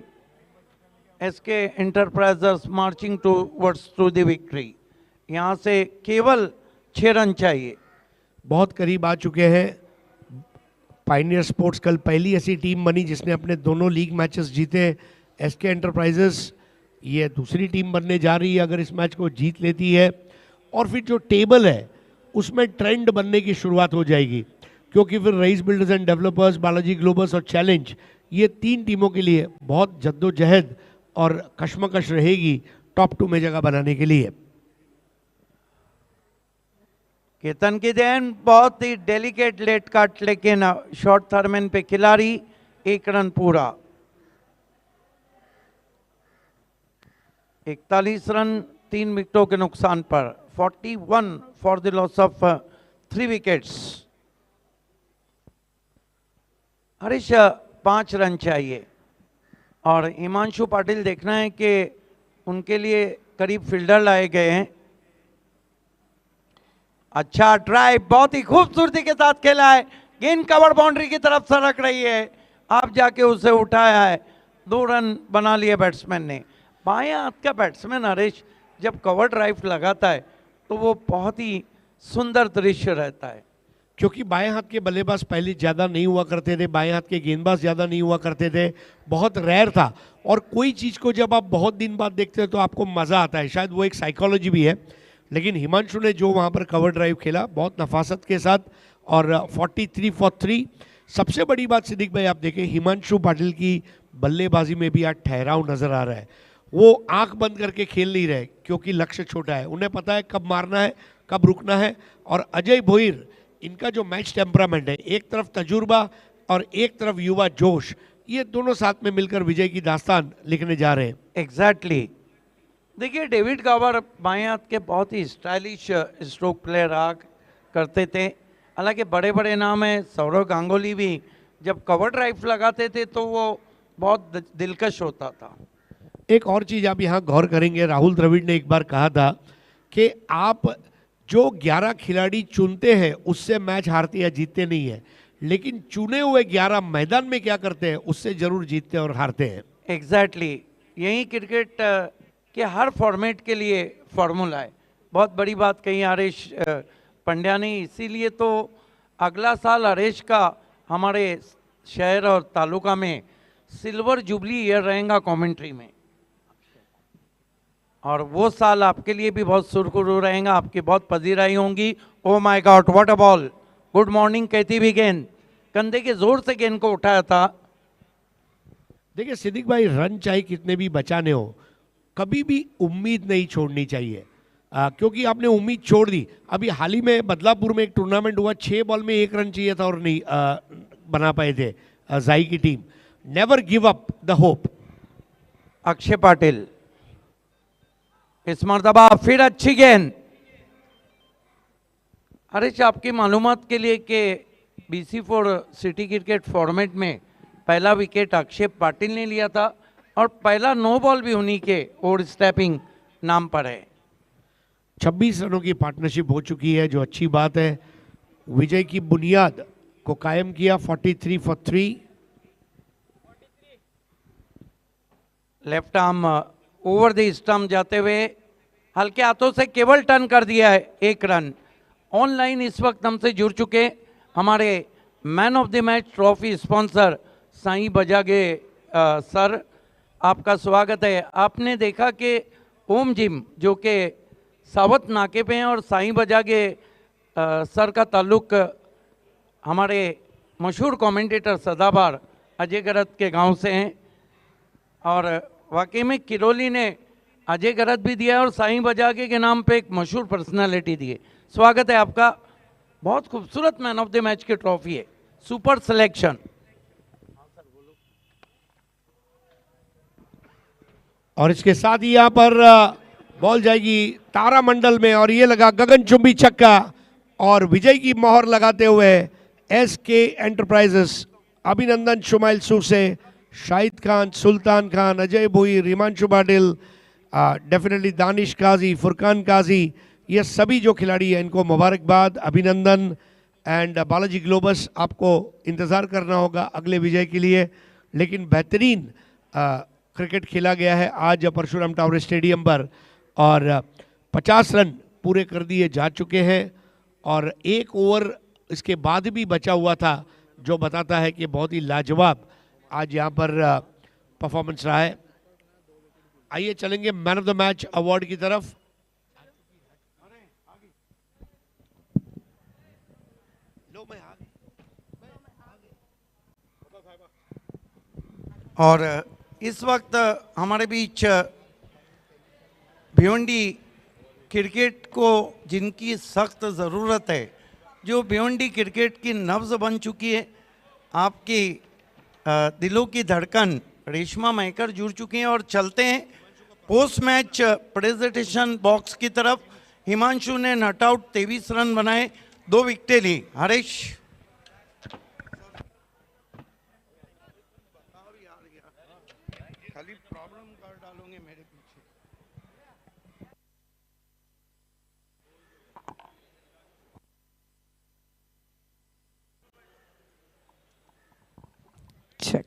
SK enterprises marching towards to the victory. यहाँ से केवल 6 रन चाहिए। बहुत करीब आ चुके हैं। पायनियर स्पोर्ट्स कल पहली ऐसी टीम बनी जिसने अपने दोनों लीग मैचेस जीते। एसके एंटरप्राइजेस ये दूसरी टीम बनने जा रही है अगर इस मैच को जीत लेती है, और फिर जो टेबल है उसमें ट्रेंड बनने की शुरुआत हो जाएगी, क्योंकि फिर Rais builders and developers, Balaji globals और चैलेंज, ये 3 टीमों के लिए बहुत जद्दोजहद और कशमकश रहेगी टॉप 2 में जगह बनाने के लिए। केतन की देन, बहुत ही डेलिकेट लेट कट, लेकिन शॉर्ट थर्मन पे खिलाड़ी, 1 रन पूरा। 41 रन 3 विकेटों के नुकसान पर, 41 for the loss of 3 wickets. Harish 5 run चाहिए और हिमांशु पाटिल देखना है कि उनके लिए करीब फील्डर लाए गए हैं। अच्छा ड्राइव, बहुत ही खूबसूरती के साथ खेला है, गेंद कवर बाउंड्री की तरफ सरक रही है, आप जाके उसे उठाया है, 2 रन बना लिए बैट्समैन ने। बाएं हाथ का बैट्समैन हरीश जब कवर ड्राइव लगाता है तो वो बहुत ही सुंदर दृश्य रहता है, क्योंकि बाएं हाथ के बल्लेबाज पहले ज़्यादा नहीं हुआ करते थे, बाएं हाथ के गेंदबाज ज़्यादा नहीं हुआ करते थे, बहुत रेयर था। और कोई चीज़ को जब आप बहुत दिन बाद देखते हैं तो आपको मज़ा आता है, शायद वो एक साइकोलॉजी भी है। लेकिन हिमांशु ने जो वहाँ पर कवर ड्राइव खेला बहुत नफासत के साथ, और 43 फॉर 3। सबसे बड़ी बात सिद्दीक भाई, आप देखें हिमांशु पाटिल की बल्लेबाजी में भी आज ठहराव नज़र आ रहा है। वो आंख बंद करके खेल नहीं रहे, क्योंकि लक्ष्य छोटा है, उन्हें पता है कब मारना है कब रुकना है। और अजय भोईर, इनका जो मैच टेम्परामेंट है, एक तरफ तजुर्बा और एक तरफ युवा जोश, ये दोनों साथ में मिलकर विजय की दास्तान लिखने जा रहे हैं। एग्जैक्टली। देखिए डेविड गावर बाएं हाथ के बहुत ही स्टाइलिश स्ट्रोक प्लेयर रहा करते थे, हालांकि बड़े बड़े नाम हैं, सौरव गांगुली भी जब कवर ड्राइव लगाते थे तो वो बहुत दिलकश होता था। एक और चीज़ आप यहाँ गौर करेंगे, राहुल द्रविड़ ने एक बार कहा था कि आप जो 11 खिलाड़ी चुनते हैं उससे मैच हारते या जीतते नहीं है, लेकिन चुने हुए 11 मैदान में क्या करते हैं उससे जरूर जीतते और हारते हैं। एग्जैक्टली, यही क्रिकेट के हर फॉर्मेट के लिए फॉर्मूला है। बहुत बड़ी बात कही हरीश पंड्या ने, इसीलिए तो अगला साल हरीश का हमारे शहर और तालुका में सिल्वर जुबली ईयर रहेगा कमेंट्री में, और वो साल आपके लिए भी बहुत सुरखुरू रहेगा, आपकी बहुत पजीराई होंगी। Oh my God what a ball, good morning कहती भी गेंद, कंधे के जोर से गेंद को उठाया था। देखिए सिद्दीक भाई, रन चाहे कितने भी बचाने हो, कभी भी उम्मीद नहीं छोड़नी चाहिए, क्योंकि आपने उम्मीद छोड़ दी। अभी हाल ही में बदलापुर में एक टूर्नामेंट हुआ, 6 बॉल में 1 रन चाहिए था और नहीं बना पाए थे जाई की team. Never give up the hope. Akshay Patil, इस मर्तबा फिर अच्छी गेंद। हरीश आपकी मालूमात के लिए कि BC4 सिटी क्रिकेट फॉर्मेट में पहला विकेट अक्षय पाटिल ने लिया था और पहला नो बॉल भी उन्हीं के ओवर स्टेपिंग नाम पर है। 26 रनों की पार्टनरशिप हो चुकी है, जो अच्छी बात है। विजय की बुनियाद को कायम किया, 43 for 3। Left arm over the stump जाते हुए हल्के हाथों से केवल टर्न कर दिया है, 1 रन। ऑनलाइन इस वक्त हमसे जुड़ चुके हमारे man of the match trophy sponsor Sai Bajage sir, आपका स्वागत है। आपने देखा कि ओम जिम जो कि सावत नाके पे हैं और साईं बजागे सर का ताल्लुक हमारे मशहूर कमेंटेटर सदाबहार अजय गरत के गांव से हैं, और वाकई में किरोली ने अजय गरत भी दिया और साईं बजागे के नाम पे एक मशहूर पर्सनालिटी दी है। स्वागत है आपका। बहुत खूबसूरत मैन ऑफ द मैच की ट्रॉफी है, सुपर सिलेक्शन। और इसके साथ ही यहाँ पर बॉल जाएगी तारामंडल में, और ये लगा गगनचुंबी छक्का, और विजय की मोहर लगाते हुए SK एंटरप्राइजेस, अभिनंदन शुमाइल सूसे, शाहिद खान, सुल्तान खान, अजय भोईर, हिमांशु पाटिल, डेफिनेटली दानिश काजी, फुरकान काजी, ये सभी जो खिलाड़ी हैं इनको मुबारकबाद, अभिनंदन। एंड बालाजी ग्लोबस, आपको इंतज़ार करना होगा अगले विजय के लिए, लेकिन बेहतरीन क्रिकेट खेला गया है आज परशुराम टावर स्टेडियम पर, और 50 रन पूरे कर दिए जा चुके हैं, और 1 ओवर इसके बाद भी बचा हुआ था, जो बताता है कि बहुत ही लाजवाब आज यहाँ पर परफॉर्मेंस रहा है। आइए चलेंगे man of the match award की तरफ। और इस वक्त हमारे बीच भिवंडी क्रिकेट को जिनकी सख्त ज़रूरत है, जो भिवंडी क्रिकेट की नब्ज़ बन चुकी है, आपकी दिलों की धड़कन रेशमा महकर जुड़ चुकी हैं। और चलते हैं पोस्ट मैच प्रेजेंटेशन बॉक्स की तरफ। हिमांशु ने नॉट आउट 23 रन बनाए, 2 विकेटें ली। हरीश खाली प्रॉब्लम कर डालोगे मेरे पीछे। चेक।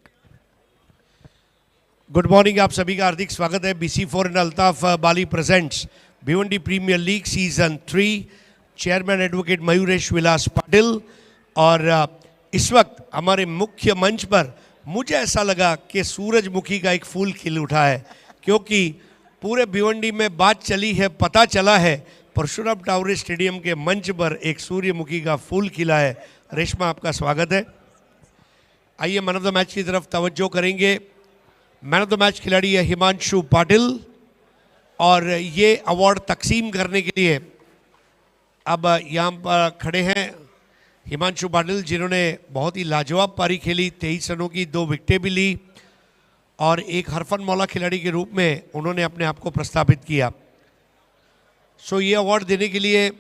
गुड मॉर्निंग, आप सभी का हार्दिक स्वागत है। BC4 and Altaf Bali presents Bhiwandi premier league season 3। Chairman advocate Mayuresh Vilas Patil. और इस वक्त हमारे मुख्य मंच पर मुझे ऐसा लगा कि सूरजमुखी का एक फूल खिल उठा है, क्योंकि पूरे भिवंडी में बात चली है, पता चला है, परशुराम टावरे स्टेडियम के मंच पर एक सूर्यमुखी का फूल खिला है। रेशमा, आपका स्वागत है। आइए मैन ऑफ द मैच की तरफ तवज्जो करेंगे। मैन ऑफ द मैच खिलाड़ी है हिमांशु पाटिल, और ये अवार्ड तकसीम करने के लिए अब यहाँ पर खड़े हैं हिमांशु पाटिल, जिन्होंने बहुत ही लाजवाब पारी खेली, 23 रनों की 2 विकेटें भी ली, और एक हरफन मौला खिलाड़ी के रूप में उन्होंने अपने आप को प्रस्थापित किया। सो ये अवार्ड देने के लिए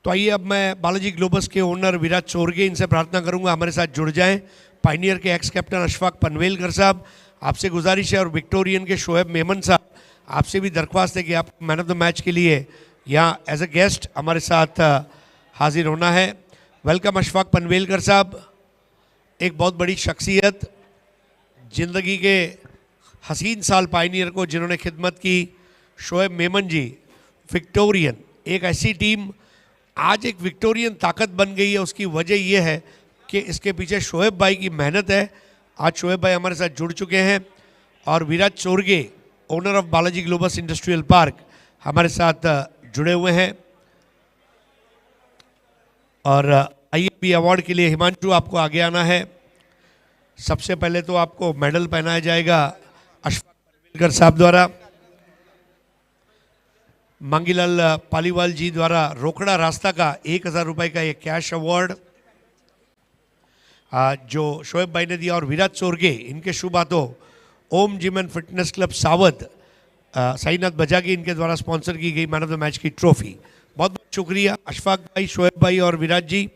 तो आइए अब मैं बालाजी ग्लोबस के ओनर विराज चोरगे, इनसे प्रार्थना करूंगा हमारे साथ जुड़ जाएं। पायनियर के एक्स कैप्टन अशफाक पनवेलकर साहब, आपसे गुजारिश है, और विक्टोरियन के शोएब मेमन साहब, आपसे भी दरख्वास्त है कि आप मैन ऑफ द मैच के लिए यहाँ एज अ गेस्ट हमारे साथ हाजिर होना है। वेलकम अशफाक पनवेलकर साहब, एक बहुत बड़ी शख्सियत, ज़िंदगी के हसीन साल पायनियर को जिन्होंने खिदमत की। शोएब मेमन जी, विक्टोरियन, एक ऐसी टीम आज एक विक्टोरियन ताकत बन गई है। उसकी वजह यह है कि इसके पीछे शोएब भाई की मेहनत है। आज शोएब भाई हमारे साथ जुड़ चुके हैं, और Viraj Chorge, owner of Balaji Globus industrial park, हमारे साथ जुड़े हुए हैं। और आइए भी अवार्ड के लिए हिमांशु, आपको आगे आना है। सबसे पहले तो आपको मेडल पहनाया जाएगा अशफाक पनवेलकर साहब द्वारा। मांगीलाल पालीवाल जी द्वारा रोकड़ा रास्ता का 1000 रुपये का ये कैश अवार्ड जो शोएब भाई ने दिया, और विराज चोरगे, इनके शुभ हाथों Om gym and fitness club सावध साईनाथ बजागी, इनके द्वारा स्पॉन्सर की गई मैन ऑफ द मैच की ट्रॉफी। बहुत बहुत शुक्रिया अशफाक भाई, शोएब भाई और Viraj ji.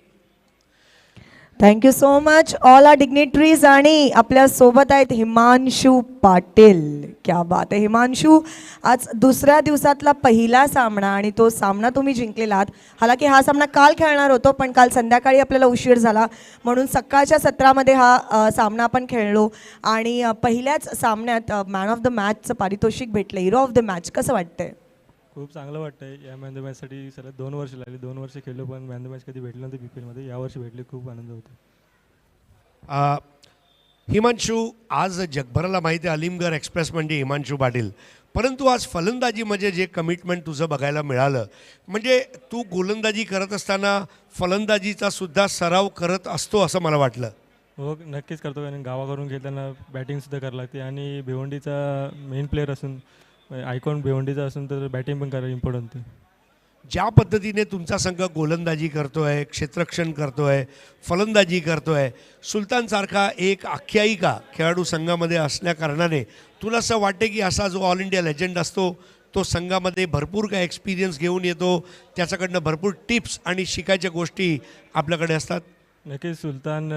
Thank you so much all our dignitaries. आणि आपल्या सोबत आहेत हिमांशु पाटील। क्या बात आहे हिमांशु, आज दुसऱ्या दिवसातला पहिला सामना, आणि तो सामना तुम्ही जिंकलेला आहात। हालाकी हा सामना काल खेळणार होतो, पण काल संध्याकाळी आपल्याला उशीर झाला, म्हणून सकाळच्या सत्रामध्ये हा सामना आपण खेळलो, आणि पहिल्याच सामन्यात मॅन ऑफ द मॅचचं पारितोषिक भेटलं, हिरो ऑफ द मॅच। कसं वाटतंय? खूप चांगलं वाटतंय। या मॅन द मॅचसाठी सलग 2 वर्ष लागली, 2 वर्ष खेळलो, पण मॅन द मॅच कधी भेटलं नव्हतं BPL मध्ये, यावर्षी भेटले, खूप आनंद होतो। हिमांशु, आज जगभराला माहिती आहे अलीमगढ़ एक्सप्रेस म्हणजे हिमांशु पाटील, परंतु आज फलंदाजीमध्ये जे कमिटमेंट तुझं बघायला मिळालं, म्हणजे तू गोलंदाजी करत असताना फलंदाजीचा सुद्धा सराव करत असतो असं मला वाटलं। हो, नक्कीच करतो, कारण गावाकडून खेळताना बॅटिंगसुद्धा करावं लागते, आणि भिवंडीचा मेन प्लेअर असून, आयकॉन भिवंडीचा असून, तर बॅटिंग पण करायला इम्पॉर्टंट आहे। ज्या पद्धतीने तुमचा संघ गोलंदाजी करतोय, क्षेत्ररक्षण करतोय, फलंदाजी करतोय, सुलतानसारखा एक आख्यायिका खेळाडू संघामध्ये असल्या कारणाने तुला असं वाटते की असा जो ऑल इंडिया लेजंड असतो तो संघामध्ये भरपूर काय एक्सपिरियन्स घेऊन येतो, त्याच्याकडनं भरपूर टिप्स आणि शिकायच्या गोष्टी आपल्याकडे असतात? नक्कीच, सुलतान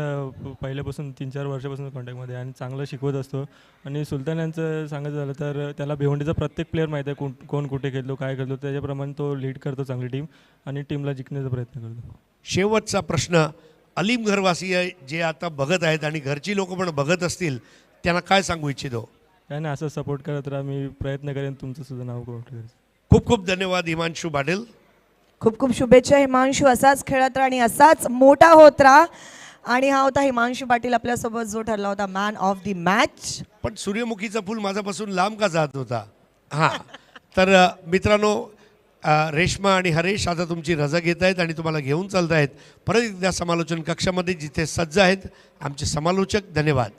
पहिल्यापासून 3-4 वर्षापासून कॉन्टॅक्टमध्ये, आणि चांगलं शिकवत असतो। आणि सुलतान यांचं सांगायचं झालं तर त्याला भिवंडीचा प्रत्येक प्लेअर माहीत आहे, कोण कुठे खेळतो, काय खेळतो, त्याच्याप्रमाणे तो लीड करतो चांगली टीम, आणि टीमला जिंकण्याचा प्रयत्न करतो। शेवटचा प्रश्न, अलीमगढ़वासीय जे आता बघत आहेत आणि घरची लोक पण बघत असतील, त्यांना काय सांगू इच्छितो? काय नाही, असं सपोर्ट करत राहा, मी प्रयत्न करेन तुमचं सुद्धा नाव करून. खूप खूप धन्यवाद हिमांशु पाटील। खूप खूप शुभेच्छा हिमांशू, असाच खेळत राहा आणि असाच मोठा होत राहा. आणि हा होता हिमांशू पाटील आपल्यासोबत जो ठरला होता मॅन ऑफ द मॅच. पण सूर्यमुखीचा फूल माझ्यापासून लांब का जात होता? हां, तर मित्रांनो, रेश्मा आणि हरेश आता तुमची रजा घेत आहेत आणि तुम्हाला घेऊन चालत आहेत परत एकदा समालोचन कक्षामध्ये, जिथे सज्ज आहेत आमचे समालोचक. धन्यवाद.